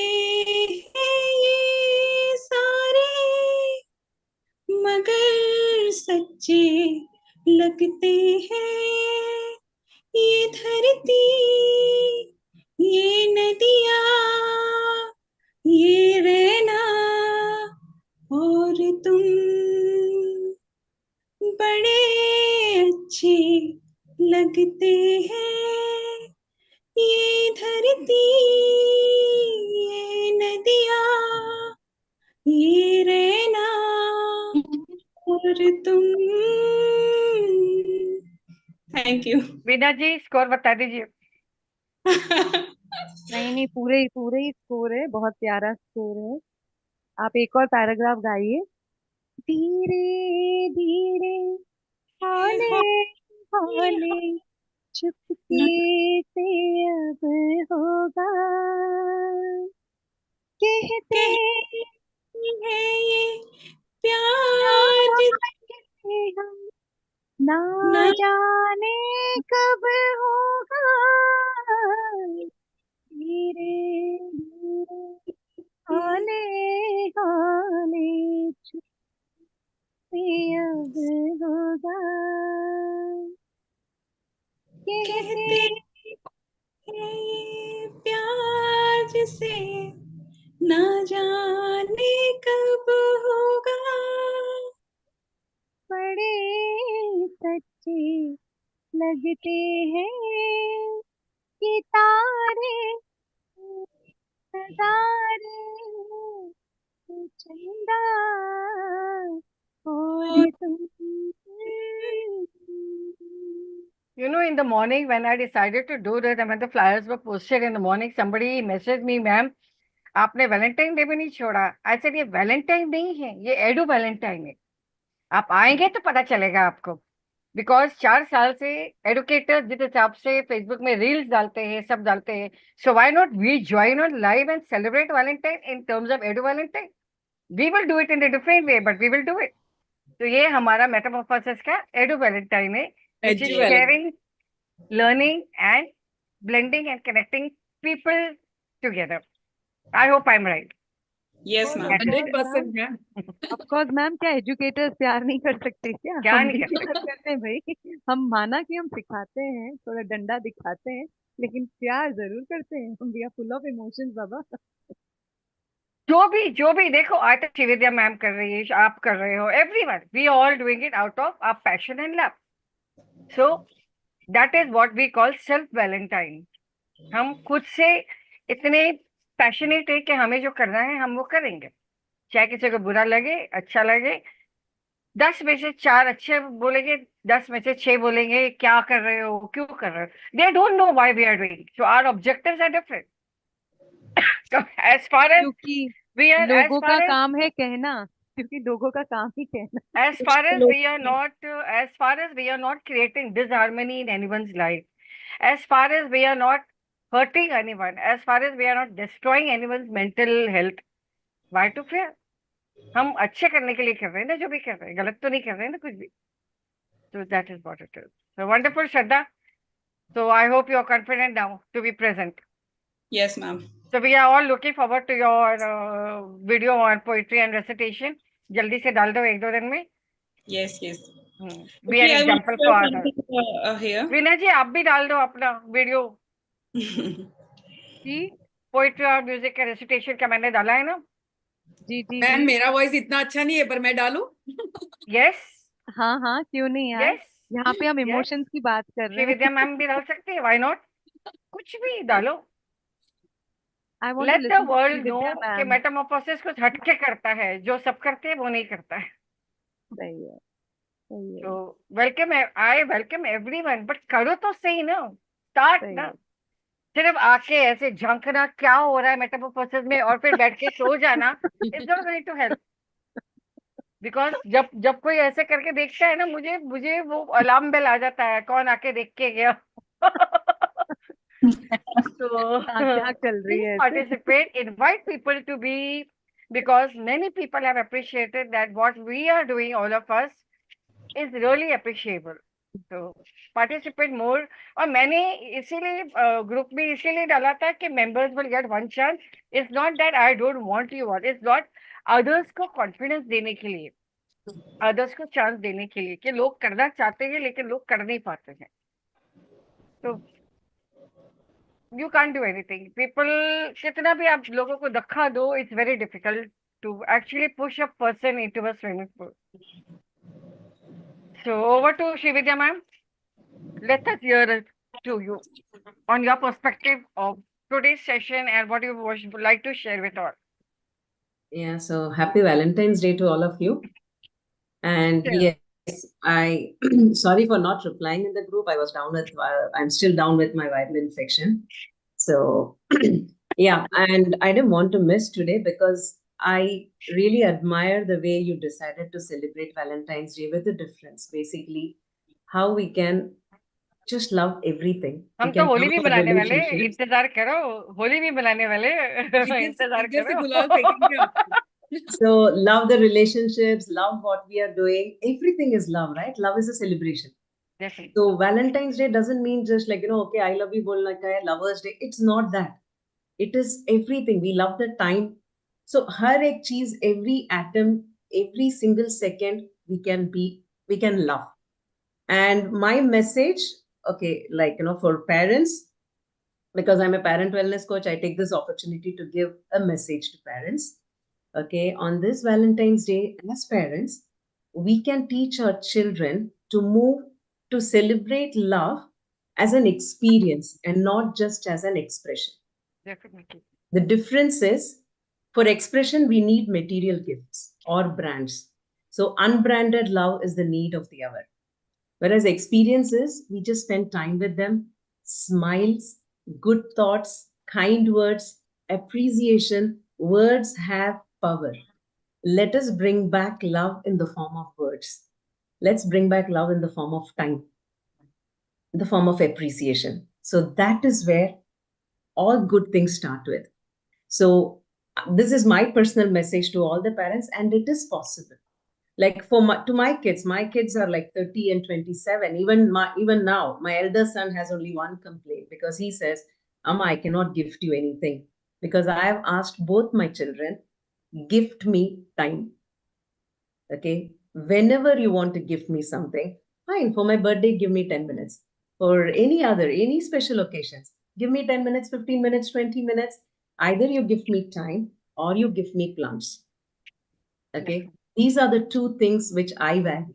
हैं ये सारे, मगर सच्चे लगते हैं ये धरती, ये नदियाँ, ये रहना और तुम. बड़े अच्छे लगते हैं ये धरती, ये नदियाँ, ये रहना और तुम. Thank you. Veena ji score बता दीजिए. नहीं, पूरे ही स्कोर है, बहुत प्यारा स्कोर है. आप एक और पैराग्राफ गाइए. धीरे धीरे हौले हौले चुपके से अब होगा, कहते है ये प्यार जाएंगे हम, ना ना जाने कब होगा, धीरे धीरे हौले हौले चुपके अब होगा, कहते कहते हैं ये प्यार जिसे ना जाने कब होगा, बड़े सच्चे लगते हैं ये तारे नजारे, चंदा और तुम। In the morning when I decided to do this, and when the flyers were posted in the morning, somebody messaged me, ma'am, आपने वैलेंटाइन डे भी नहीं छोड़ा। आई सेड ये वैलेंटाइन नहीं है, ये एडू वैलेंटाइन है। आप आएंगे तो पता चलेगा आपको। बिकॉज 4 साल से एडुकेटर्स जिस हिसाब से फेसबुक में रील्स डालते हैं, सब डालते हैं, so why not we join on live and celebrate Valentine in terms of edu Valentine. We will do it in a different way, but we will do it. तो ये हमारा मेटामॉर्फोसिस का एडू वैलेंटाइन है, which is sharing, learning and blending and connecting people together. I hope I'm right. Yes ma'am. 100% है। Of course ma'am, क्या educators प्यार नहीं कर सकते क्या? क्या हम नहीं भी कर प्यार करते हैं भाई। हम माना कि हम सिखाते हैं, थोड़ा डंडा दिखाते हैं, लेकिन प्यार जरूर करते हैं। हम we are full of emotions बाबा। जो भी देखो, आज तक श्रीविद्या मैम कर रही है, आप कर रहे हो, everyone, we all doing it out of our passion and love. So that is what we call self Valentine. हम खुद से इतने पैशनेट है कि हमें जो करना है हम वो करेंगे, चाहे किसी को बुरा लगे, अच्छा लगे। 10 में से 4 अच्छे बोलेंगे, 10 में से 6 बोलेंगे क्या कर रहे हो, क्यों कर रहे हो। They don't know why we are doing, so our objectives are different. As far as क्योंकि वी आर, एज लोगों का फार एज काम है कहना, क्योंकि लोगों का काम ही कहना। as far as we are not as far as we are not creating disharmony in anyone's life, as far as we are not hurting anyone, as far as we are not destroying anyone's mental health, why to fear? हम अच्छे करने के लिए कर रहे हैं ना, जो भी कर रहे हैं, गलत तो नहीं कर रहे हैं ना कुछ भी। So that is what it is. So wonderful, Shraddha. So I hope you are confident now to be present. Yes ma'am. So we are all looking forward to your video on poetry and recitation. जल्दी से डाल दो 1-2 दिन में। Yes yes. Be an example for others. here. विनय जी, आप भी डाल दो अपना वीडियो। जी पोइट्री और म्यूजिक का रेसिटेशन का मैंने डाला है ना। जी जी मैम जी। मेरा वॉइस इतना अच्छा नहीं है, पर मैं डालूं? यस हाँ हाँ, क्यों नहीं यार, यस यहाँ पे हम यस, इमोशंस की बात कर रहे श्रीविद्या हैं। मैम भी डाल सकती है, व्हाई नॉट। कुछ भी डालो। I want to let the listen to world know Vidya कि मैम। मेटामॉर्फोसिस कुछ हटके करता है, जो सब करते हैं वो नहीं करता है। सही है, सही है, तो welcome, I welcome everyone, but करो तो सही ना, स्टार्ट सही ना। है। सिर्फ आके ऐसे झांकना क्या हो रहा है मेटामॉर्फोसिस में और फिर बैठ के सो जाना, it's not going to help. Because जब जब कोई ऐसे करके देखता है ना, मुझे मुझे वो अलार्म बेल आ जाता है, कौन आके देख के गया। So हाँ, क्या चल रही please है ऐसे? participate, invite people to be, because many people have appreciated that what we are doing, all of us, is really appreciable. So participate more. और मैंने इसीलिए ग्रुप में इसीलिए डाला था कि members will get one chance. It's not that I don't want you all. It's not, others को confidence देने के लिए, others को chance देने के लिए, कि लोग करना चाहते हैं लेकिन लोग कर नहीं पाते हैं। तो you can't do anything. People, कितना भी आप लोगों को धक्का दो, it's very difficult to actually push a person into a swimming pool. So over to Srividya ma'am. Let us hear it to you on your perspective of today's session and what you would like to share with all. Yeah, so happy Valentine's Day to all of you. And Yeah. yes, I sorry for not replying in the group. I was down with I'm still down with my viral infection. So yeah, and I didn't want to miss today because I really admire the way you decided to celebrate Valentine's Day with a difference. Basically, how we can just love everything. हम We तो can Holi love भी our मनाने वाले, relationships. इंतजार करो, होली भी मनाने वाले, इंतजार इधर से करो। गुलाल फेंकेंगे आपको। So love the relationships, love what we are doing. Everything is love, right? Love is a celebration. Definitely. So Valentine's Day doesn't mean just like, okay, I love you, bolna ka hai, Lovers Day. It's not that. It is everything. We love the time. So har ek cheez, every atom, every single second, we can love. And my message, okay, like, for parents, because I'm a parent wellness coach, I take this opportunity to give a message to parents. Okay, on this Valentine's Day, as parents, we can teach our children to move to celebrate love as an experience and not just as an expression. Definitely. The difference is, for expression, we need material gifts or brands. So, unbranded love is the need of the hour. Whereas experiences, we just spend time with them, smiles, good thoughts, kind words, appreciation. Words have power. Let us bring back love in the form of words. Let's bring back love in the form of time, in the form of appreciation. So that is where all good things start with. So this is my personal message to all the parents, and it is possible. Like to my kids are like 30 and 27. Even now, my elder son has only one complaint because he says, Amma, I cannot gift you anything because I have asked both my children, gift me time. Okay. Whenever you want to gift me something, fine. For my birthday, give me 10 minutes. For any special occasions, give me 10 minutes, 15 minutes, 20 minutes. Either you give me time or you give me plums. Okay. These are the two things which I value.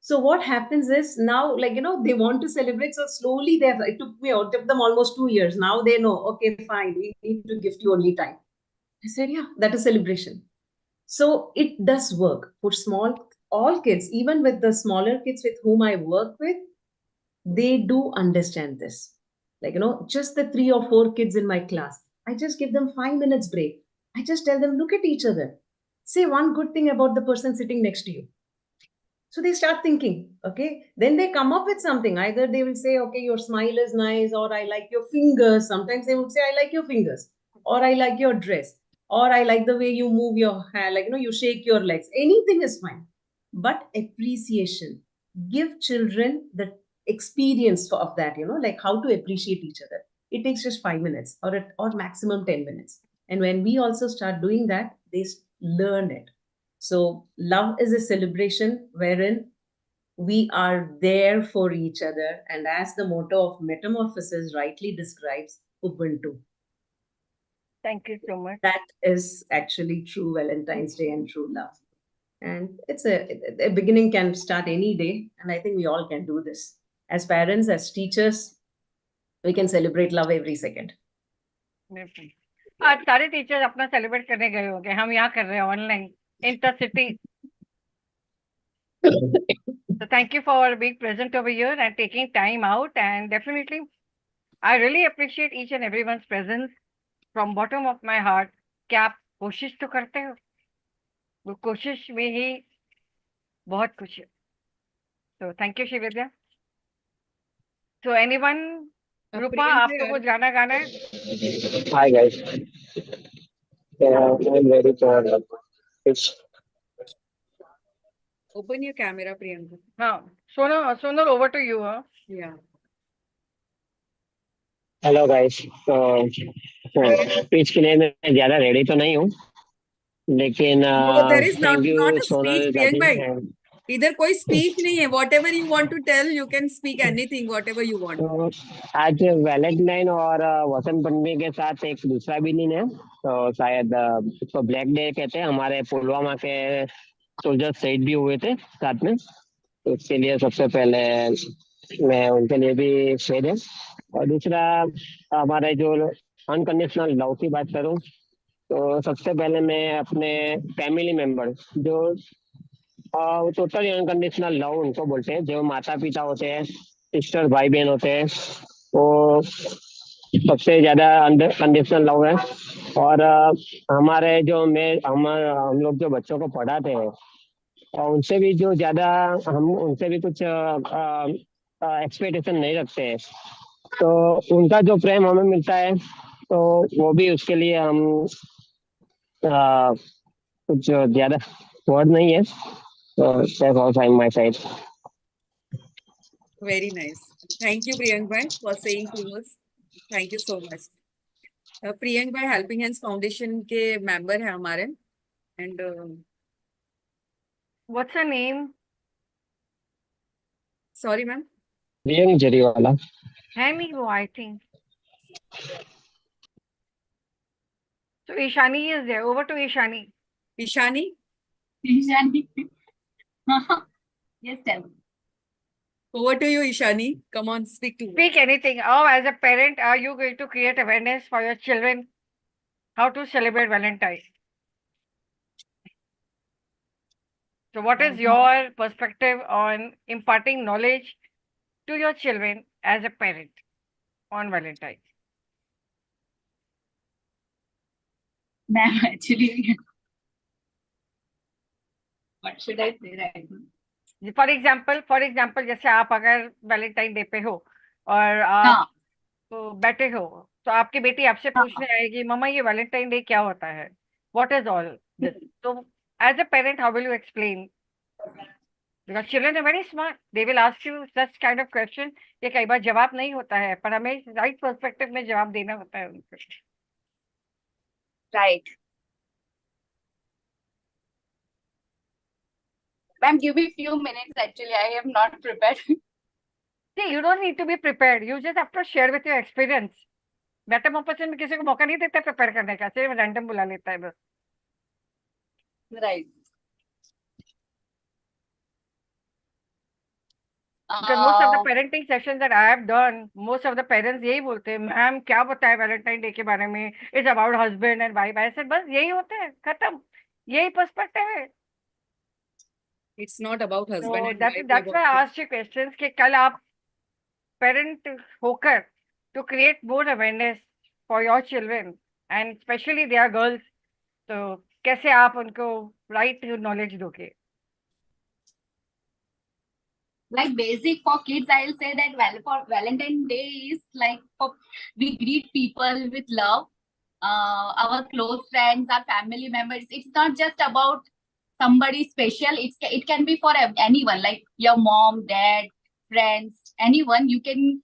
So what happens is now, like, they want to celebrate. So slowly it took them almost 2 years. Now they know, okay, fine, we need to gift you only time. I said, yeah, that is celebration. So it does work for all kids, even with the smaller kids with whom I work with, they do understand this. Like, just the 3 or 4 kids in my class, I just give them 5 minutes break. I just tell them, look at each other. Say one good thing about the person sitting next to you. So they start thinking, okay, then they come up with something. Either they will say, okay, your smile is nice, or I like your fingers. Sometimes they would say, I like your fingers, or I like your dress, or I like the way you move your hair, like, you shake your legs. Anything is fine. But appreciation, give children the experience of that, like how to appreciate each other. It takes just 5 minutes or maximum 10 minutes. And when we also start doing that, they learn it. So love is a celebration wherein we are there for each other. And as the motto of Metamorphosis rightly describes, Ubuntu. Thank you so much. That is actually true Valentine's Day and true love. And it's a beginning can start any day. And I think we all can do this. As parents, as teachers, we can celebrate love every second. बिल्कुल। आज सारे teachers अपना celebrate करने गए होंगे, हम यहाँ कर रहे हैं online intercity. So thank you for being present over here and taking time out, and definitely I really appreciate each and everyone's presence from bottom of my heart. क्या आप कोशिश तो करते हो? वो कोशिश में ही बहुत कुछ है। So thank you Shividya. So anyone, रूपा, आपको कुछ गाना गाना है? Hi guys. I'm ready for it's Open your camera, Priyanka. हाँ, Sonal, over to you. हाँ. Yeah. Hello guys. तो स्पीच के लिए मैं ज्यादा रेडी तो नहीं हूँ, लेकिन No, there is thank not you a speech, Sonal Priyank bhai. दादी। इधर कोई स्पीच नहीं है. Whatever you want to tell, you can speak anything, whatever you want. तो आज वैलेंटाइन और वसंत पंचमी के साथ एक दूसरा भी दिन है, तो शायद उसको ब्लैक डे कहते हैं। हमारे पुलवामा के सोल्जर शहीद भी हुए थे साथ में, तो उसके लिए सबसे पहले मैं उनके लिए भी शेर है। और दूसरा, हमारे जो अनकंडीशनल लव की बात करूं, तो सबसे पहले मैं अपने फैमिली मेंबर जो टोटली अनकंडीशनल लव उनको बोलते हैं, जो माता पिता होते हैं, सिस्टर भाई बहन होते हैं, वो सबसे ज्यादा अनकंडीशनल लव है। और हमारे जो हम लोग जो बच्चों को पढ़ाते हैं, और उनसे भी जो ज्यादा, हम उनसे भी कुछ एक्सपेक्टेशन नहीं रखते हैं, तो उनका जो प्रेम हमें मिलता है, तो वो भी उसके लिए हम अ, कुछ ज्यादा वर्ड नहीं है, तो that's all from my side. Very nice, thank you Priyank भाई for saying to us, thank you so much. Priyank भाई हेल्पिंग हैंड्स फाउंडेशन के मेंबर हैं हमारे, and What's her name? Sorry ma'am. Priyank Jariwala. है नहीं वो, I think. So Ishani is there. Over to Ishani. Ishani, Yes, tell me. over to you Ishani, come on, speak to us. Speak anything. Oh, as a parent, are you going to create awareness for your children how to celebrate Valentine's? So, what is your perspective on imparting knowledge to your children as a parent on Valentine's? Ma'am, actually, what should I say right now? For example जैसे आप अगर Valentine day पे हो और आप हाँ, तो बैठे हो, तो आपकी बेटी आपसे हाँ, पूछने आएगी, मम्मा ये वैलेंटाइन डे क्या होता है, व्हाट इज ऑल दिस? तो as a parent how will you explain? Because children are very smart, they will ask you such kind of question. ये कई बार जवाब नहीं होता है, पर हमें राइट पर्सपेक्टिव में जवाब देना होता है उनको। right. Ma'am, give me few minutes. Actually, I am not prepared. See, you don't need to be prepared, you just have to share with your experience. Metamorphosis में किसी को मौका नहीं देता प्रिपेयर करने का, सिर्फ रैंडम बुला लेता है बस। Right. Because most of the Uh, parenting sessions that I have done, most of the parents यही बोलते हैं, मैम क्या बताए वैलेंटाइन डे के बारे में, it's about husband and wife. ऐसे बस यही होता है, खत्म, यही पर्सपेक्टिव है। It's not about husband तो and wife, that's why I asked you questions कि कल आप पेरेंट होकर to create more awareness for your children and specially they are girls, तो कैसे आप उनको राइट नॉलेज दोगे? like basic for kids, I'll say that for Valentine Day is like for, we greet people with love, our close friends, our family members. It's not just about somebody special. It can be for anyone, like your mom, dad, friends, anyone. You can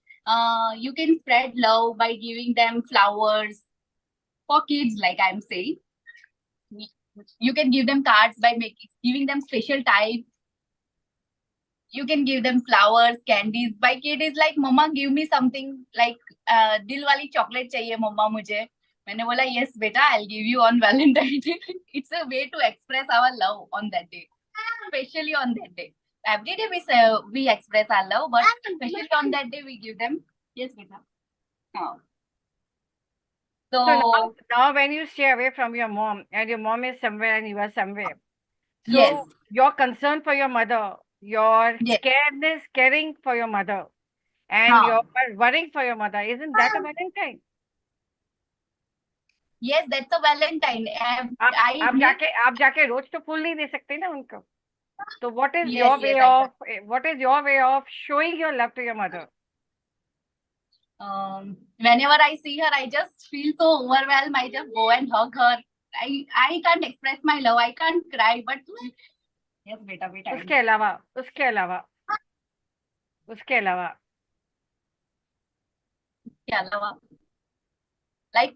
spread love by giving them flowers. For kids, like I'm saying, you can give them cards by giving them special time. You can give them flowers, candies. By kid is like, mama give me something, like dil wali chocolate chahiye mama mujhe. मैंने बोला yes beta, I'll give you on Valentine Day. It's a way to express our love on that day, especially on that day. Every day we express our love, but especially on that day we give them. Yes beta. Oh. So now, So now when you stay away from your mom and your mom is somewhere and you are somewhere, so yes, your concern for your mother, your yes, caring for your mother, and हाँ, your worrying for your mother, isn't that a Valentine? yes, that's a Valentine. आप I आप miss. जाके रोज तो फूल नहीं दे सकते ना उनको। तो what is Yes, your yes, way I of showing your love to your mother? Whenever I see her, I just feel so overwhelmed. I just go and hug her. I can't express my love. I can't cry, but yes, beta, beta. उसके अलावा उसके अलावा उसके अलावा के अलावा like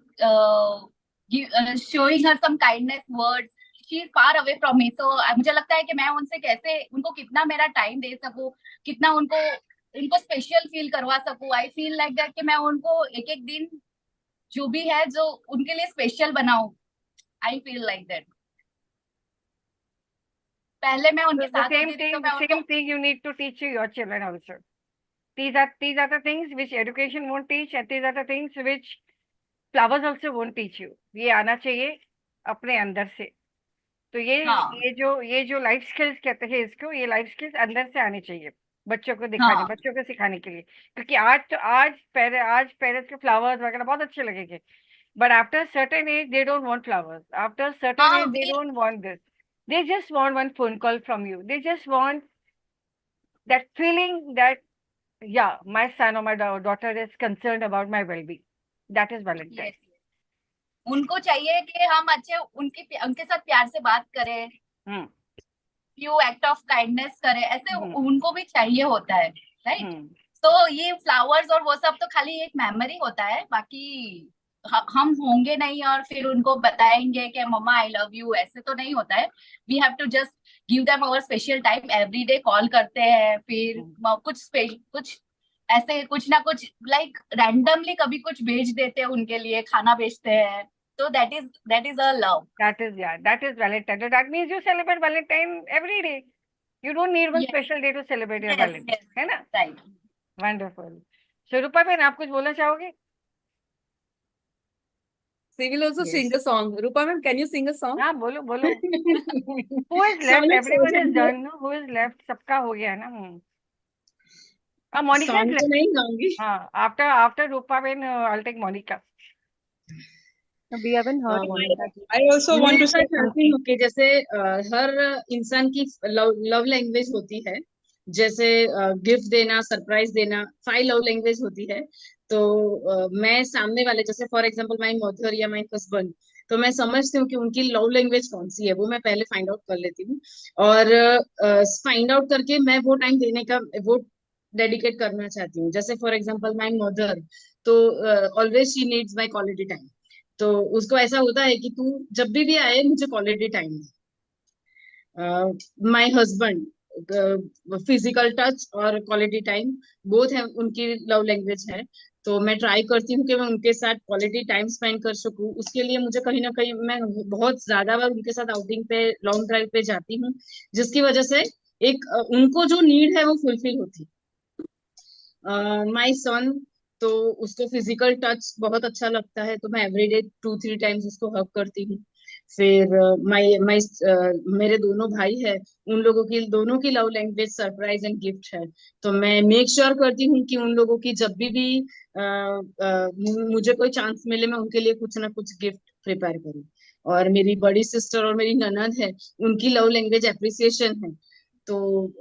showing her some kindness words. She is far away from me, so मुझे लगता है कि मैं उनसे कैसे उनको कितना मेरा टाइम दे सकूं, कितना उनको उनको स्पेशल फील करवा सकूं. आई फील लाइक दैट कि मैं उनको एक एक दिन जो भी है जो उनके लिए स्पेशल बनाऊं. I feel like that. पहले मैं So उनके the साथ होती थी तो मैं same उनको. thing you need to teach your children also. These are the things which education won't teach, and these are the things which flowers also won't teach you. ये आना चाहिए अपने अंदर से। तो हाँ, ये जो लाइफ स्किल्स कहते हैं इसको, ये लाइफ स्किल्स अंदर से आनी चाहिए बच्चों को हाँ, बच्चों को सिखाने के लिए। क्योंकि आज पेरेंट्स के फ्लावर्स वगैरह बहुत अच्छे लगेंगे, but after certain age they don't want flowers, after certain हाँ, age they don't want this. They just want one phone call from you. They just want that feeling that, yeah, my son or my daughter is concerned about my well-being. That is Valentine. Yes. उनको चाहिए कि हम अच्छे उनके साथ प्यार से बात करें, फ्यू एक्ट ऑफ काइंडनेस करें, ऐसे उनको भी चाहिए होता है, राइट? तो ये फ्लावर्स और वो सब तो खाली एक मेमोरी होता है, बाकी हम होंगे नहीं और फिर उनको बताएंगे कि मम्मा आई लव यू, ऐसे तो नहीं होता है. We have to just give them our special time, every day call करते हैं, फिर कुछ ऐसे कुछ ना कुछ लाइक रैंडमली कभी कुछ भेज देते हैं, उनके लिए खाना भेजते हैं. So that is a love. That is Valentine. So that means you celebrate Valentine every day. You don't need one Yes. special day to celebrate your Yes, Valentine. yes. है ना? Right. Wonderful. So रूपा बहन, आप कुछ बोलना चाहोगे? She will also Yes. sing a song. Rupa ma'am, can you sing a song? हाँ, बोलो बोलो. Who is left? Song Everyone is is done. No? Who is left? सबका हो गया ना. Monica is सॉन्ग तो left. नहीं गाऊंगी. हाँ, after रूपा बहन, I'll take Monica. We haven't heard Monica. I also मैं want to ऐसा say चाहती हूँ कि जैसे हर इंसान की लव लैंग्वेज होती है, जैसे गिफ्ट देना, सरप्राइज देना, 5 लव लैंग्वेज होती है. तो मैं सामने वाले, जैसे फॉर एग्जांपल माय मदर या माय हस्बैंड, तो मैं समझती हूँ कि उनकी लव लैंग्वेज कौन सी है, वो मैं पहले फाइंड आउट कर लेती हूँ. और फाइंड आउट करके मैं वो टाइम देने का वो डेडिकेट करना चाहती हूँ. जैसे फॉर एग्जांपल माय मदर, तो always she needs my quality time. तो उसको ऐसा होता है कि तू जब भी आए मुझे quality time they. My husband, physical touch और क्वालिटी टाइम बोथ है उनकी लव लैंग्वेज है. तो मैं ट्राई करती हूँ कि मैं उनके साथ क्वालिटी टाइम स्पेंड कर सकूं. उसके लिए मुझे कहीं ना कहीं मैं बहुत ज्यादा बार उनके साथ आउटिंग पे, लॉन्ग ड्राइव पे जाती हूँ, जिसकी वजह से एक उनको जो नीड है वो फुलफिल होती है. माय सन, तो उसको फिजिकल टच बहुत अच्छा लगता है, तो मैं एवरीडे 2-3 टाइम्स उसको हग करती हूँ. फिर माय माय मेरे दोनों भाई है, उन लोगों की दोनों की love language surprise and gift है. तो मैं मेक श्योर करती हूँ कि उन लोगों की जब भी मुझे कोई चांस मिले, मैं उनके लिए कुछ ना कुछ गिफ्ट प्रिपेयर करूँ. और मेरी बड़ी सिस्टर और मेरी ननद है, उनकी लव लैंग्वेज एप्रिसिएशन है. तो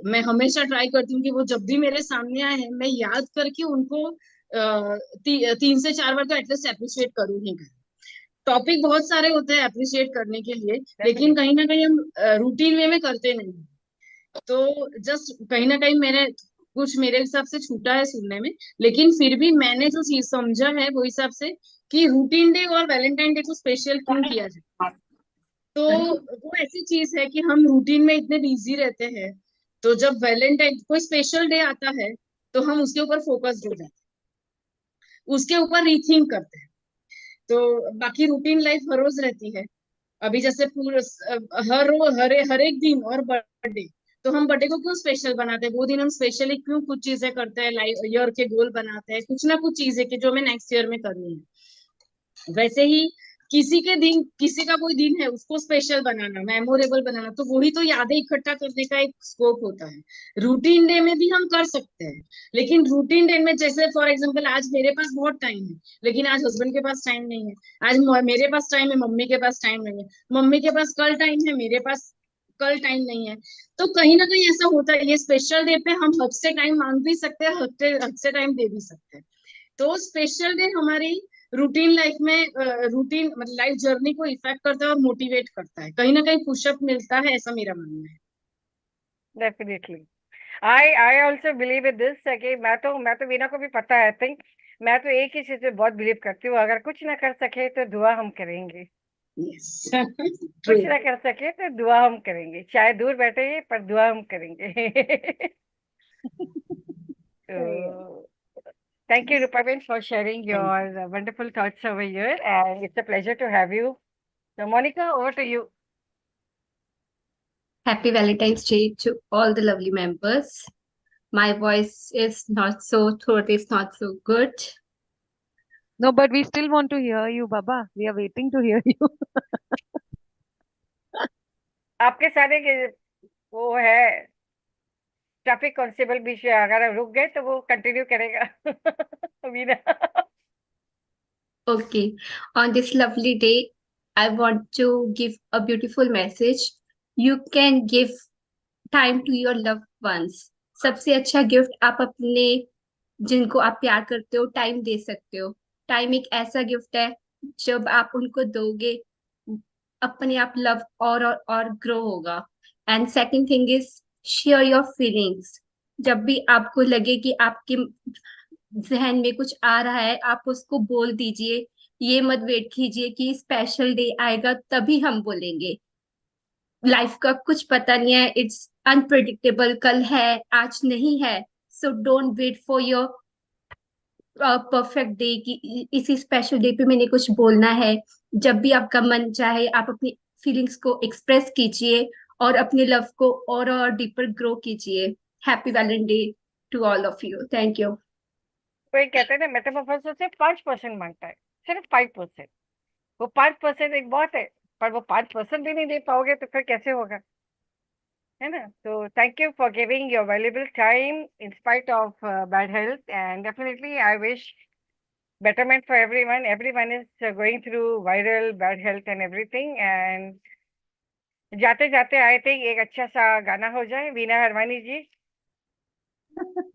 मैं हमेशा ट्राई करती हूँ कि वो जब भी मेरे सामने आए हैं, मैं याद करके उनको 3 से 4 बार तो एटलीस्ट अप्रिशिएट करूँ ही. टॉपिक बहुत सारे होते हैं अप्रिशिएट करने के लिए, लेकिन कहीं ना कहीं हम रूटीन वे में करते नहीं. तो जस्ट कहीं ना कहीं मैंने कुछ मेरे हिसाब से छूटा है सुनने में, लेकिन फिर भी मैंने जो चीज समझा है वो हिसाब से कि रूटीन डे और वैलेंटाइन डे को स्पेशल क्यों किया जाए. तो वो ऐसी चीज है कि हम रूटीन में इतने बिजी रहते हैं, तो जब वैलेंटाइन कोई स्पेशल डे आता है तो हम उसके ऊपर फोकस्ड हो जाते हैं, उसके ऊपर रीथिंक करते हैं. तो बाकी रूटीन लाइफ हर रोज रहती है. अभी जैसे पूरे हर एक दिन और बर्थडे, तो हम बर्थडे को क्यों स्पेशल बनाते हैं, वो दिन हम स्पेशली क्यों कुछ चीजें करते हैं, लाइफ ईयर के गोल बनाते हैं, कुछ ना कुछ चीजें कि जो हमें नेक्स्ट ईयर में करनी है. वैसे ही किसी का कोई दिन है, उसको स्पेशल बनाना, मेमोरेबल बनाना, तो वही तो यादें इकट्ठा करने का एक स्कोप होता है. रूटीन डे में भी हम कर सकते हैं, लेकिन रूटीन डे में जैसे फॉर एग्जांपल आज मेरे पास बहुत टाइम है, लेकिन आज हस्बैंड के पास टाइम नहीं है. आज मेरे पास टाइम है, मम्मी के पास टाइम नहीं है. मम्मी के पास कल टाइम है, मेरे पास कल टाइम नहीं है. तो कहीं ना कहीं ऐसा होता है, ये स्पेशल डे पे हम हद से टाइम मांग भी सकते हैं, हद से टाइम दे भी सकते हैं. तो स्पेशल डे हमारी रूटीन लाइफ में रूटीन मतलब लाइफ जर्नी को इफेक्ट करता है और मोटिवेट करता है, कहीं ना कहीं पुशअप मिलता है, ऐसा मेरा मानना है. Definitely. I also believe in this कि मैं तो वीना को भी पता है. आई थिंक मैं तो एक ही चीज पे बहुत बिलीव करती हूँ, अगर कुछ ना कर सके तो दुआ हम करेंगे. यस. कुछ ना कर सके तो दुआ हम करेंगे, चाहे दूर बैठे पर दुआ हम करेंगे. तो thank you, Rupaben, for sharing your wonderful thoughts over here, and it's a pleasure to have you. So, Monica, over to you. Happy Valentine's Day to all the lovely members. My voice is not so, throat is not so good. No, but we still want to hear you, Baba. We are waiting to hear you. आपके सारे के वो है traffic constable बीच में, अगर रुक गए तो वो कंटिन्यू करेगा. Veena. Okay, on this lovely day, I want to give a beautiful message You can give time to your loved ones. सबसे अच्छा गिफ्ट आप अपने जिनको आप प्यार करते हो टाइम दे सकते हो. टाइम एक ऐसा गिफ्ट है, जब आप उनको दोगे अपने आप लव और ग्रो होगा. And second thing is share your feelings. जब भी आपको लगे कि आपके जहन में कुछ आ रहा है, आप उसको बोल दीजिए. ये मत वेट कीजिए कि स्पेशल डे आएगा तभी हम बोलेंगे. लाइफ का कुछ पता नहीं है, इट्स अनप्रिडिक्टेबल. कल है, आज नहीं है. So don't wait for your perfect day कि इसी स्पेशल डे पे मैंने कुछ बोलना है. जब भी आपका मन चाहे आप अपनी फीलिंग्स को एक्सप्रेस कीजिए और अपने लव को और डीपर ग्रो कीजिए. Happy Valentine day to all of you. Thank you. कोई कहते हैं ना मेटामॉर्फोसिस सिर्फ 5% मांगता है, सिर्फ 5%. वो 5% एक बहुत है, पर वो 5% भी नहीं दे पाओगे तो फिर कैसे होगा, है ना? तो thank you for giving your valuable time in spite of bad health, and definitely I wish betterment for everyone. Everyone is going through viral bad health and everything. And जाते जाते आई थिंक एक अच्छा सा गाना हो जाए, वीना हरवानी जी,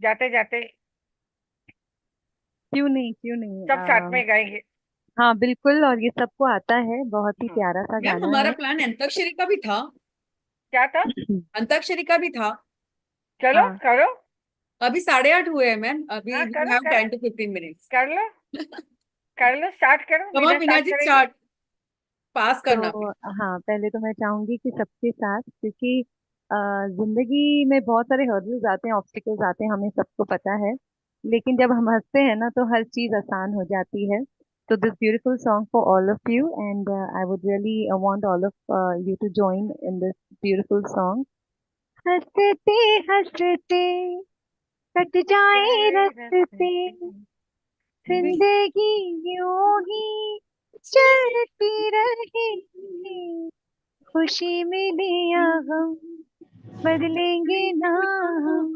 जाते जाते क्यों नहीं, क्यों नहीं. सब साथ में गाएंगे. हाँ बिल्कुल, और ये सबको आता है. बहुत ही हाँ. प्यारा सा मैम गाना हमारा है. प्लान अंताक्षरी का भी था. क्या था? अंताक्षरी का भी था. चलो हाँ. करो. अभी 8:30 हुए हैं मैम. अभी हाँ, यू करो हैव करो 10 to 15 minutes. कर लो, कर लो, स्टार्ट करो. कम वीना ऑन वीना स्टार्ट जी, करेगी. स्टार्ट. पास करना तो फिर. हाँ, पहले तो मैं चाहूंगी कि सबके साथ, क्योंकि जिंदगी में बहुत सारे हर्डल्स आते हैं, ऑब्स्टिकल्स आते हैं, हमें सबको पता है. लेकिन जब हम हंसते हैं ना, तो हर चीज आसान हो जाती है. तो this beautiful song for all of you, and I would really want all of you to join in this beautiful song. हंसते हंसते कट जाए रस्ते, जिंदगी यूं ही चलती रहे. खुशी मिले या गम, बदलेंगे ना हम.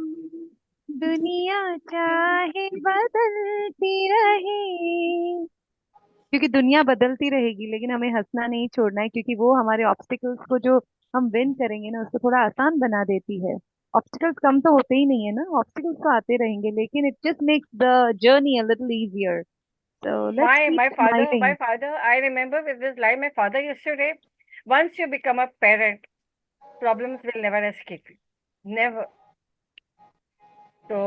दुनिया चाहे बदलती रहे, क्योंकि दुनिया बदलती रहेगी, लेकिन हमें हंसना नहीं छोड़ना है, क्योंकि वो हमारे ऑब्स्टिकल्स को जो हम विन करेंगे ना, उसको थोड़ा आसान बना देती है. ऑब्स्टिकल्स कम तो होते ही नहीं है ना, ऑब्स्टिकल्स तो आते रहेंगे, लेकिन it just makes the journey a little easier. So let's keep My smiling. father, I remember with this line, my father used to say, once you become a parent, problems will never escape you. Never. तो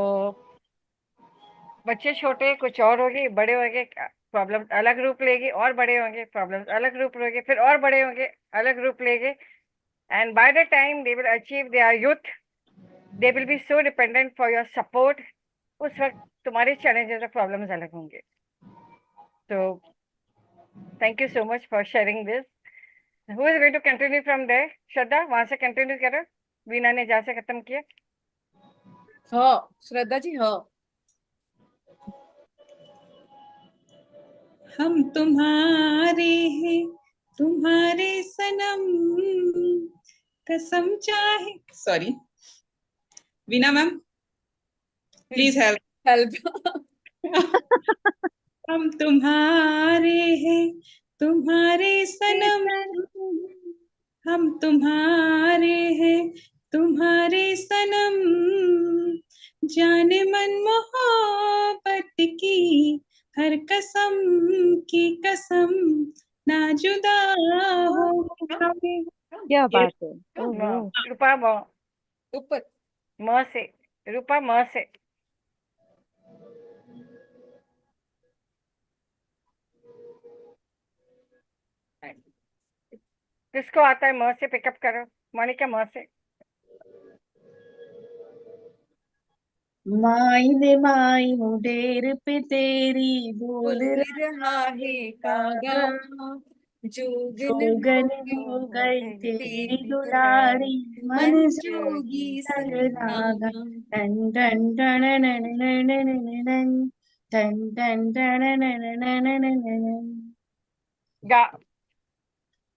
बच्चे छोटे कुछ और होंगे, बड़े होंगे, problem अलग रूप लेगी, और बड़े होंगे प्रॉब्लम्स अलग रूप लेंगे, फिर और बड़े होंगे अलग रूप लेंगे. And by the time they will achieve their youth, they will be so dependent for your support. उस वक्त तुम्हारे चैलेंजेस और प्रॉब्लम्स अलग होंगे. तो thank you so much for sharing this. Who is going to continue from there? Shraddha, वहां से continue करो. वीना ने जहाँ से खत्म किया. हाँ श्रद्धा जी. हाँ. हम तुम्हारे हैं, तुम्हारे सनम, कसम चाहे. Sorry Veena ma'am, please help. Help. हम तुम्हारे हैं, तुम्हारे सनम, हम तुम्हारे हैं, तुम्हारे सनम, जाने मन मोहब्बत की हर कसम की कसम, ना जुदा हो. क्या बात है. ओहो. रूपा म ऊपर. म से, रूपा म से. किसको आता है म से? पिकअप करो. मोनिका म से. माई ने माई मुडेर पे तेरी बोल बोल रहा रहा है कागा, जोगन जोगन हो हो गई गई तेरी तेरी दुलारी, दुलारी, मन मन जोगी जोगी सब सब नागा. नागा. टन टन टन टन टन टन टन टन. गा,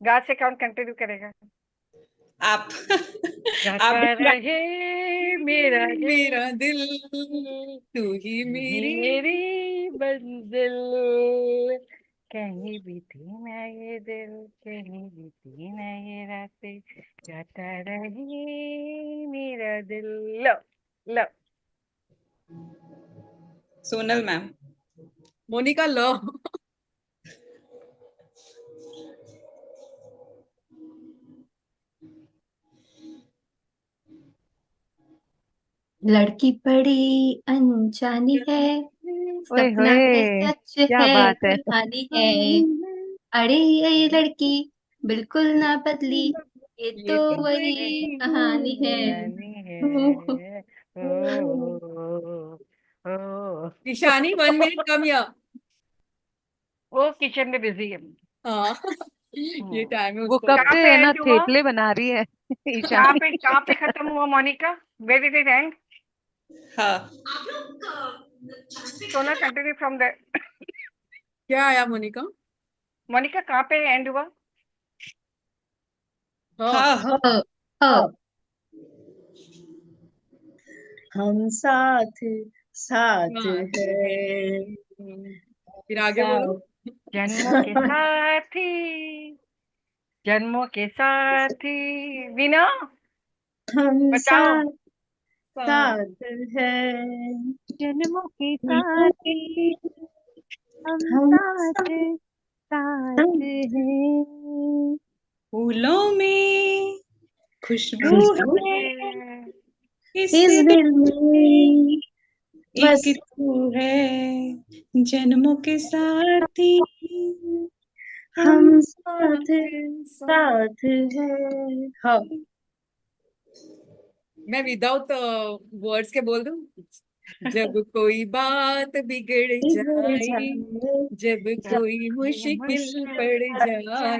गा से कौन कंटिन्यू करेगा? आप गाता आप रहे मेरा मेरा दिल, तू ही मेरी. मेरी मंजिल. कहीं भी थी मैं ये दिल, कहीं भी थी मैं ये रातें, गाता रही मेरा दिल। लो लो। सोनल मैम। मोनिका लो। लड़की बड़ी अनजानी है, ओए सपना होए, है सच क्या है बात है। कहानी है। अरे ये लड़की बिल्कुल ना बदली, ये ये तो तो वही वही कहानी है। जानी है। ओ ओ। ईशानी 1 मिनट कम या। वो किचन में बिजी है। हाँ ये टाइम है वो उसको कब कहाँ करना। से पे है ना एंड हुआ? थेपले बना रही है कहाँ ईशानी। पे कहाँ पे खत्म हुआ Monika? Where did it end? हाँ, सोना कंटिन्यू फ्रॉम द। क्या आया मोनिका? मोनिका कहाँ पे एंड हुआ? हाँ। हाँ, हाँ। अ, अ, हम साथ साथ बात है। है फिर आगे बोलो। साथ। जन्मों के साथी, जन्मों के साथी। वीना हम बचाओ। साथ साथ है जन्मों के साथी, हम हम साथ साथ साथ हैं। फूलों में खुशबू खुशबू है, है। इस इस दिल दिल में में एक बस तू है, जन्मों के साथी हम हम साथ साथ साथ है। हाँ, मैं विदाउट वर्ड्स के बोल दूं। जब कोई बात बिगड़ बिगड़ जाए, जाए जब जब कोई कोई मुश्किल मुश्किल पड़ पड़ जाए, जाए,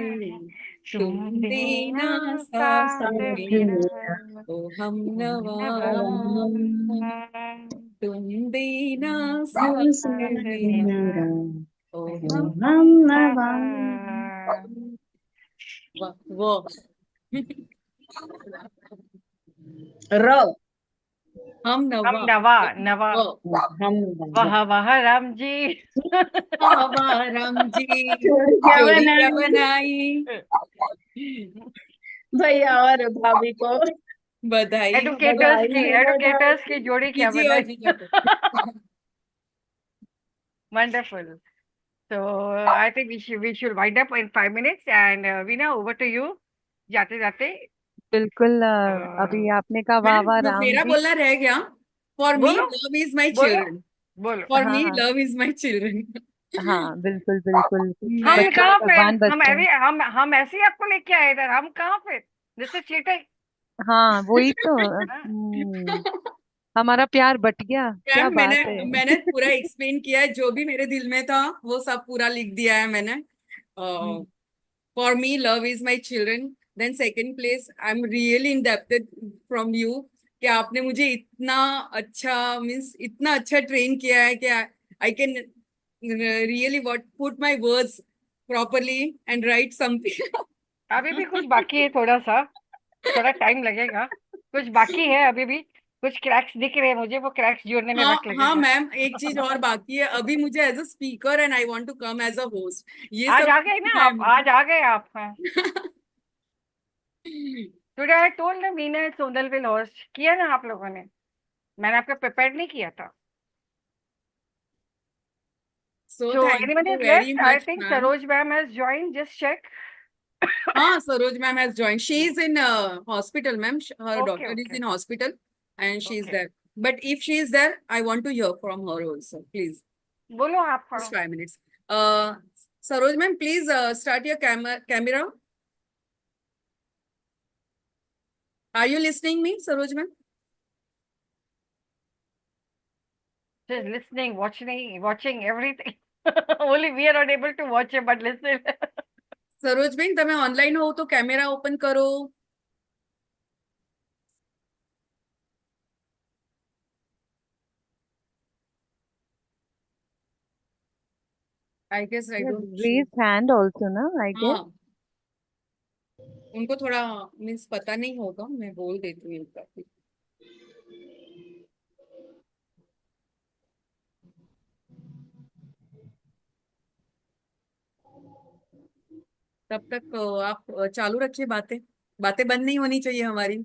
तुम तुम देना देना साथ साथ साथ मेरा, मेरा मेरा। ओ हम हम नवा, नवा, तुम देना हम साथ साथ साथ मेरा, मेरा मेरा। ओ ओ वो हम हम हम नवा। नवा। वो रो हम हम नवा। नवा नवा। वो हम नवा। वाह वाह राम जी। राम जी जोड़ी क्या जोड़ी क्या बनाई बनाई, भैया और भाभी को बधाई हो एडुकेटर्स की, बधाई एडुकेटर्स की बधाई। जोड़ी क्या कीजिए और बनाई। कीजिए। Wonderful. So I think we should wind up in 5 minutes and Veena, over to you. जाते जाते बिल्कुल अभी आपने कहा वाह वाह राम मेरा जी। बोलना रह गया। फॉर मी बोलो लव इज माई बोलो चिल्ड्रन। बोलो। फॉर हाँ मी हाँ लव इज माई चिल्ड्रन। हाँ, बिल्कुल बिल्कुल। हम मैं बच्चे कहाँ पे? भगवान हम बच्चे हैं। ऐसे हम ऐसे ही आपको लेके आए इधर। हम कहाँ पे? जैसे चीटिंग। हाँ वही तो। हाँ? हमारा प्यार बट गया, क्या मैम मैंने बात है। मैंने पूरा एक्सप्लेन किया है, जो भी मेरे दिल में था वो सब पूरा लिख दिया है मैंने। Hmm, for me love is my children. Then second place I am really indebted from you, कि आपने मुझे इतना अच्छा, मीन्स इतना अच्छा ट्रेन किया है कि I can really what put my words properly and right something. अभी भी कुछ बाकी है, थोड़ा सा, थोड़ा टाइम लगेगा। कुछ बाकी है अभी भी। कुछ क्रैक्स दिख रहे हैं मुझे, वो क्रैक्स जोड़ने में हाँ वक्त हाँ लगेगा। मैम, एक चीज और बाकी है अभी मुझे, as a speaker and I want to come as a host, ये आज सब आ गए ना है आप, मुझे। आज आ गए आप। हाँ। Today I told Meena Sonal will host, किया ना आप लोगों ने? मैंने आपको प्रिपेयर नहीं किया था। So So thank anyone you is very left? I much think ma'am. Saroj ma'am has joined. Just check. हाँ, Saroj ma'am has join, she is in hospital ma'am, her Okay, doctor is okay, in hospital and she is okay. There, but if she is there I want to hear from her also please, बोलो आप। हाँ। Just 5 minutes। Saroj ma'am please start your camera. Are you listening me Saroj ma'am? Just listening, watching everything. Only we are not able to watch it, but listen. Saroj બેન તમે online હો તો camera open કરો. I guess I don't show. Raise hand also ना I guess. हाँ, उनको थोड़ा means पता नहीं होगा, मैं बोल देती हूँ एक बार. तब तक आप चालू रखिए बातें, बातें बंद नहीं होनी चाहिए हमारी।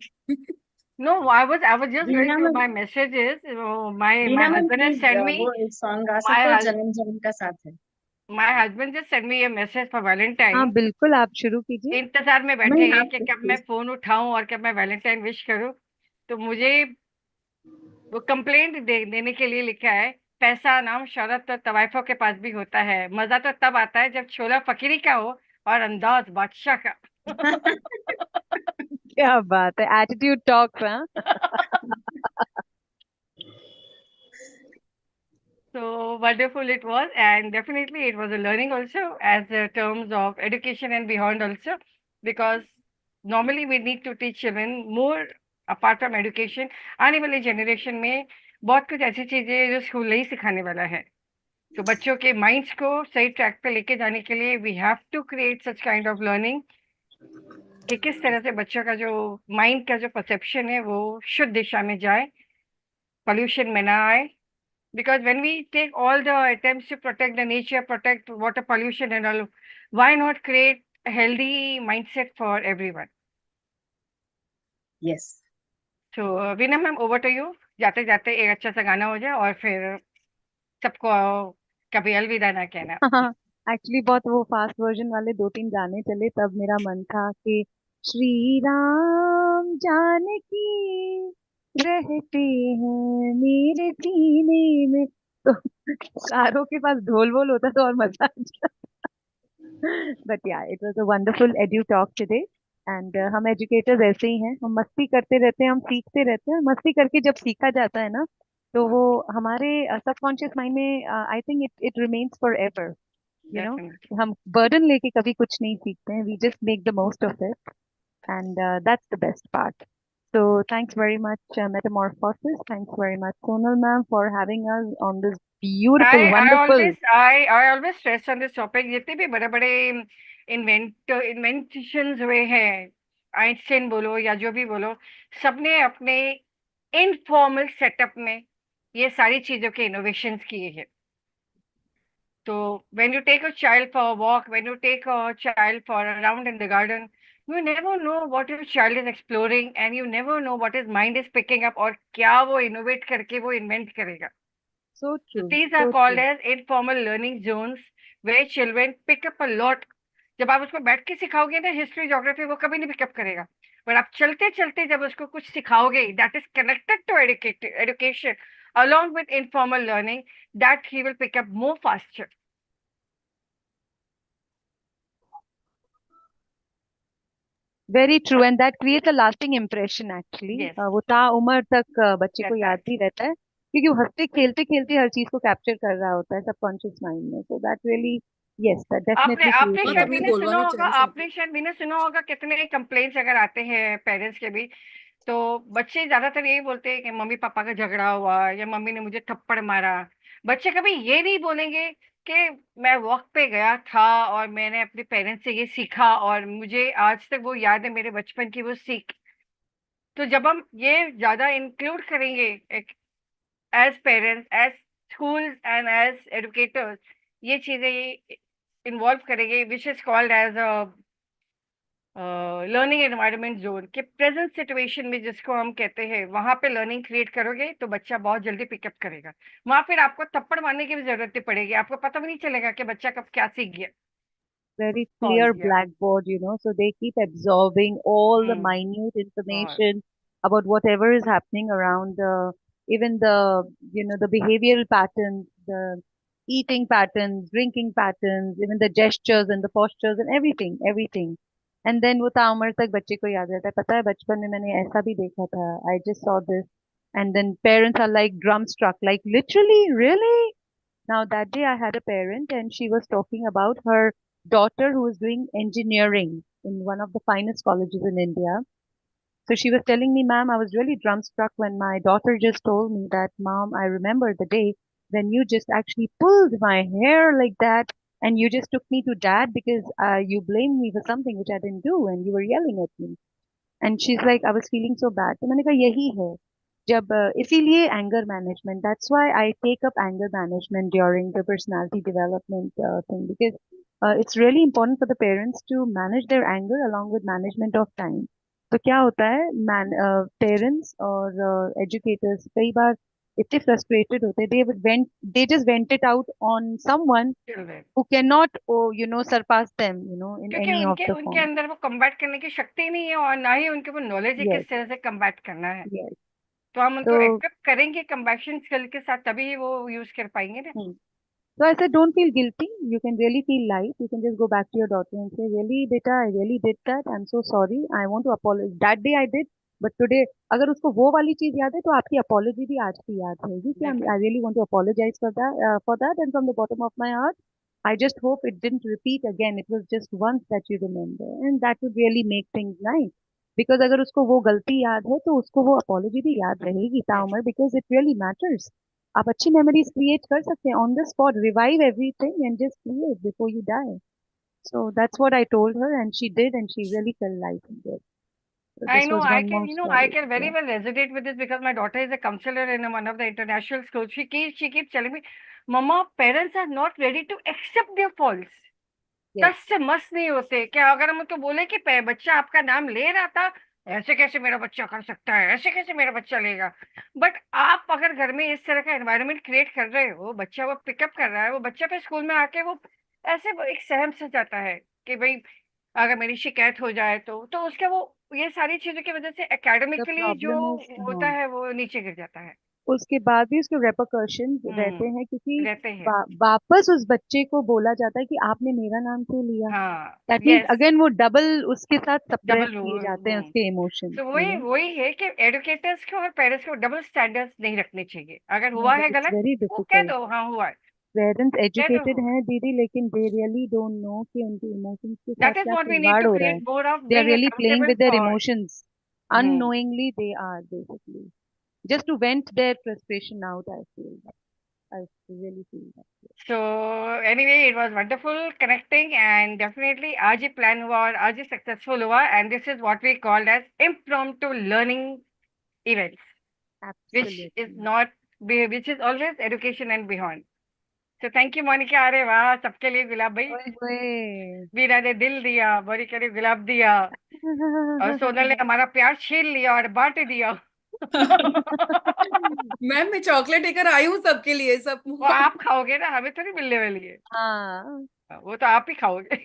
No, I was just going Reena through ma'am, my messages. My Reena ma'am husband has please sent me वो एक सॉन्ग गा my सकते हो, hus जन्म जन्म का साथ है। my husband just sent me a message for हाँ Valentine. बिल्कुल, आप शुरू कीजिए। इंतजार में बैठे नहीं हैं आप कि कब मैं प्लीज। फोन उठाऊं और कब मैं वैलेंटाइन विश करूं। तो मुझे वो कंप्लेंट देने के लिए लिखा है, पैसा नाम शौहरत तो तवाइफों के पास भी होता है, मजा तो तब आता है जब छोला फकीरी का हो और अंदाज बादशाह का। क्या बात है, एटीट्यूड टॉक्स, हाँ। So wonderful it was, and definitely it was a learning also, as terms of education and beyond also, because normally we need to teach children more apart from education. आने वाले generation में बहुत कुछ ऐसी चीजें हैं जो स्कूल नहीं सिखाने वाला है। तो बच्चों के माइंड्स को सही ट्रैक पे लेके जाने के लिए we have to create such kind of learning कि किस तरह से बच्चों का जो माइंड का जो परसेप्शन है वो शुद्ध दिशा में जाए, पॉल्यूशन में ना आए। Because when we take all the attempts to protect the nature, protect water pollution and all, why not create a healthy mindset for everyone? Yes. So, Veena ma'am, over to you. जाते जाते एक अच्छा सा गाना हो जाए और फिर सबको कभी अलविदा ना कहना। हाँ, एक्चुअली बहुत वो फास्ट वर्जन वाले दो तीन गाने चले, तब मेरा मन था कि श्री राम जानकी रहते हैं मेरे सीने में, तो चारों के पास ढोल वोल होता तो और मजा आ जाता। बट या it was a wonderful edu talk today. And हम एजुकेटर्स ऐसे ही हैं, हम मस्ती करते रहते हैं, हम सीखते रहते हैं। मस्ती करके जब सीखा जाता है ना, तो वो हमारे सबकॉन्शियस माइंड में I think it it remains forever. You know, definitely. हम बर्डन लेके कभी कुछ नहीं सीखते हैं, we just make the most of it, and that's the best part. So thanks very much, Metamorphosis. Thanks very much, Sonal ma'am, for having us on this beautiful, wonderful. I always stress on this topic. जितने भी बड़े बड़े inventions हुए हैं, Einstein बोलो या जो भी बोलो, सबने अपने इनफॉर्मल सेटअप में ये सारी चीजों के इनोवेशंस किए हैं। So when you take a child for a walk, when you take a child for a round in the garden, you never know what your child is exploring and you never know what his mind is picking up और क्या वो innovate करके वो invent करेगा. So So true, these are so called true. as informal learning zones where children pick up a lot. जब आप उसको बैठ के सिखाओगे ना हिस्ट्री ज्योग्राफी, वो कभी नहीं पिकअप करेगा। पर आप चलते चलते जब उसको कुछ सिखाओगे that is connected to education along with informal learning, that he will pick up more faster. Very true, and that creates a lasting impression actually. Yes, वो ता उम्र तक बच्चे को रहता याद है। भी रहता है, क्योंकि वो हंसते खेलते खेलते हर चीज को कैप्चर कर रहा होता है सबकॉन्शियस माइंड में। So that really, yes, that आपने डेफिनेटली आपने क्रिएट्स अ हाँ, शायद तुम्हें मैंने सुना बोलवाना होगा, चाहिए सब। आपने शायद मैंने सुना होगा कितने कंप्लेंट्स अगर आते हैं पेरेंट्स के भी, तो बच्चे ज्यादातर यही बोलते हैं कि मम्मी पापा का झगड़ा हुआ या मम्मी ने मुझे थप्पड़ मारा। बच्चे कभी ये नहीं बोलेंगे कि मैं वॉक पे गया था और मैंने अपने पेरेंट्स से ये सीखा और मुझे आज तक वो याद है, मेरे बचपन की वो सीख। तो जब हम ये ज्यादा इंक्लूड करेंगे as parents, as schools and as educators, ये चीजें इन्वॉल्व करेंगे which is called as a learning environment zone के प्रेजेंट सिचुएशन में जिसको हम कहते हैं, वहां पे लर्निंग क्रिएट करोगे तो बच्चा बहुत जल्दी पिकअप करेगा। वहां फिर आपको थप्पड़ मारने की भी जरूरत नहीं पड़ेगी, आपको पता भी नहीं चलेगा कि बच्चा कब क्या सीख गया, very कौन clear दिया। blackboard, so they keep absorbing all the hmm. minute बहुत। information about whatever is happening around, even the behavioral patterns, the eating patterns, drinking patterns, even the gestures and the postures and everything, everything. And then वो ताउम्र तक बच्चे को याद रहता है, पता है बचपन में मैंने ऐसा भी देखा था, I just saw this. And then parents are like drum struck, like literally, really? Now, that day I had a parent and she was talking about her daughter who was doing engineering in one of the finest colleges in India. So she was telling me, ma'am, I was really drumstruck when my daughter just told me that, mom, I remember the day when you just actually pulled my hair like that and you just took me to dad because you blamed me for something which I didn't do and you were yelling at me. And she's like, I was feeling so bad. तो मैंने कहा यही है, जब इसीलिए anger management, that's why I take up anger management during the personality development thing, because it's really important for the parents to manage their anger along with management of time. तो क्या होता है पेरेंट्स और educators कई बार इतने frustrated होते हैं they just vent it out on someone Children. who cannot surpass them in क्योंकि any of उनके the उनके form. अंदर वो कम्बैट करने की शक्ति नहीं है और ना ही उनके वो नॉलेज है Yes, किस तरह से कम्बैट करना है। yes. तो हम उनको So एक्सेप्ट करेंगे कम्बैक्शन स्किल के साथ, तभी वो यूज कर पाएंगे ना। So I said, don't feel guilty. You can really feel light. You can just go back to your daughter and say, really, beta, I really did that. I'm so sorry. I want to apologize. That day I did, but today, अगर उसको वो वाली चीज याद है तो आपकी apology भी आज भी याद रहेगी कि I really want to apologize for that, and from the bottom of my heart, I just hope it didn't repeat again. It was just once that you remember, and that would really make things nice. Because अगर उसको वो गलती याद है तो उसको वो apology भी याद रहेगी ताउमर, because it really matters. आप अच्छी मेमोरीज क्रिएट कर सकते हैं on the spot revive everything and just create before you die so that's what I told her and she did and she really felt light and good. So I this know, was I one can, more I story. can very Yeah. well resonate with this because my daughter is a counselor in one of the international schools. She keeps telling me, Mama, parents are not ready to accept their faults. Yes. दस से मस नहीं होते क्या? अगर हम उनको बोले कि बच्चा आपका नाम ले रहा था, ऐसे कैसे मेरा बच्चा कर सकता है, ऐसे कैसे मेरा बच्चा लेगा? बट आप अगर घर में इस तरह का एनवायरनमेंट क्रिएट कर रहे हो, बच्चा वो पिकअप कर रहा है, वो बच्चा फिर स्कूल में आके वो ऐसे एक सहम से जाता है कि भाई अगर मेरी शिकायत हो जाए तो उसका वो ये सारी चीजों की वजह से The एकेडमिकली जो problem is होता है वो नीचे गिर जाता है। उसके बाद भी उसके रेपरकशन रहते हैं क्योंकि रहते हैं। वापस उस बच्चे को बोला जाता है कि आपने मेरा नाम क्यों लिया. हाँ, दैट मीन्स यस, अगेन वो डबल उसके साथ सप्रेस डबल किए जाते हैं उसके इमोशंस तो वही वही है कि एडुकेटर्स को और पेरेंट्स को डबल स्टैंडर्ड्स नहीं रखने चाहिए। अगर नो हुआ है बट इट्स गलत, वेरी वो कह डिफिकल्ट. दो हाँ हुआ है, पेरेंट्स कह दो एजुकेटेड हुआ। हैं दीदी लेकिन दे रियली डोंट नो कि उनके इमोशंस के साथ दैट इज क्या व्हाट वी नीड खिलवाड़ टू हो रहा है. Create more of They are being really playing accountable with their for. emotions. Unknowingly, they are basically just to vent their frustration out. I feel that. I really feel that. So anyway it was wonderful connecting and definitely आज ही plan हुआ और आज ही successful हुआ and this is what we called as impromptu learning events which is Absolutely. not which is always education and beyond. So thank you Monika. अरे वाह, सबके लिए गुलाब भाई। ओए होए. वीरा ने दिल दिया, मोनिका ने गुलाब दिया और सोनल ने हमारा प्यार छीन लिया और बांट दिया। मैम मैं चॉकलेट लेकर आई हूँ सबके लिए सब वो आप खाओगे ना, हमें थोड़ी मिलने वाली है। हाँ. वो तो आप ही खाओगे।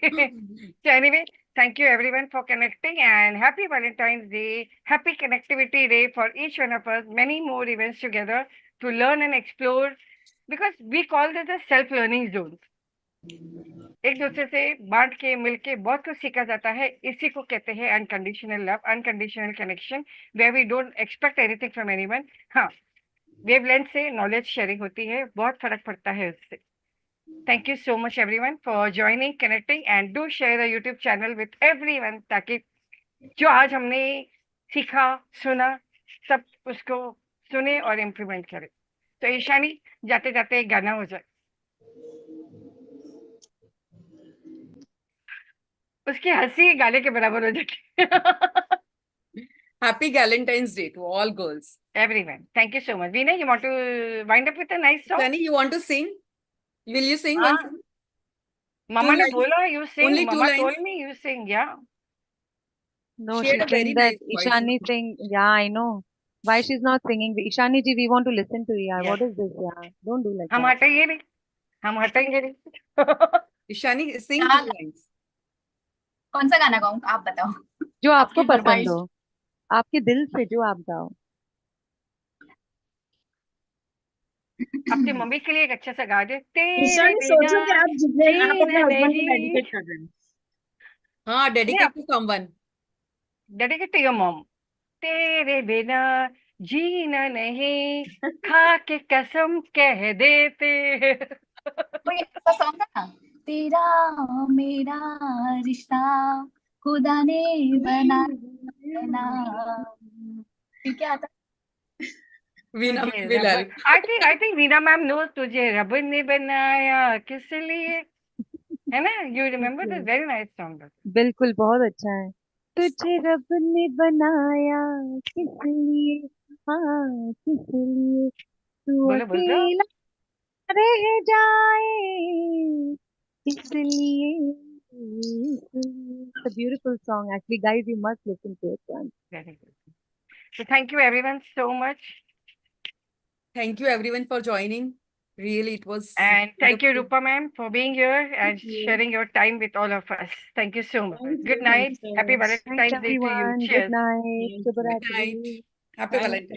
So anyway, thank you everyone for connecting and happy Valentine's Day. Happy connectivity day for each one of us. Many more events together to learn and explore because we call this a self-learning zone. एक दूसरे से बांट के मिल के बहुत कुछ सीखा जाता है। इसी को कहते हैं unconditional love, unconditional connection, where we don't expect anything from anyone. हाँ, वेवलेंथ से नॉलेज शेयरिंग होती है, बहुत फर्क पड़ता है उससे। Thank you so much everyone for joining, connecting and do share the YouTube channel with everyone ताकि जो आज हमने सीखा, सुना, सब उसको सुने और इम्प्लीमेंट करें। तो ईशानी, जाते जाते एक गाना हो जाए, उसकी हंसी गाने के बराबर हो जाए। Happy Valentine's Day to all girls. Everyone, thank you so much. Veena, you want to wind up with a nice song? Shani, you want to sing? Will you sing हाँ, one song? Mama Two ने lines. बोला you sing. Only two Mama lines. told me you sing. Yeah. No, She had she's a saying very that nice voice. Ishani sing. Yeah, I know. Why she's not singing? Ishani ji, we want to listen to you. Yeah. Yes. What is this? Yeah. Don't do like हम that. हटेंगे नहीं, हम हटेंगे नहीं। Ishani, sing हाँ, two lines. कौन सा गाना गाऊं आप बताओ? जो आपको आपकी पसंद फरमाइश। हो, आपके दिल से जो आप गाओ. आपकी मम्मी के लिए एक अच्छा सा गा दे, तेरे ईशानी बिना सोचो कि आप जितने आप अपने जीना हस्बैंड को नहीं। डेडिकेट कर रहे हैं। हाँ, नहीं, dedicate to someone. Dedicate to your mom. तेरे बिना जीना नहीं, खा के कसम कह देते। कोई ऐसा सॉन्ग है ना, तेरा मेरा रिश्ता खुदा ने बनाया ना, ठीक है आता। Veena तुझे will रब, help. I think Veena ma'am no, तुझे रब ने बनाया किस लिए, है ना? यू रिमेम्बर दिस बिल्कुल. Very nice song. बिल्कुल बहुत अच्छा है. तुझे रब ने बनाया किस लिए, हाँ किस लिए, तू बोलो बोलो। अकेला रह जाए इसलिए it's a beautiful song. Actually, guys, you must listen to it once. Very good. So thank you everyone so much. Thank you everyone for joining. Really, it was And thank you, wonderful. Rupa ma'am, for being here and you. sharing your time with all of us. Thank you so much. Thank Good you. Thank night. you so Happy much. Valentine's Thanks, Day to you. everyone. Good Cheers. night. Thank Good you. night. Shubhratri. Happy Thank Valentine's.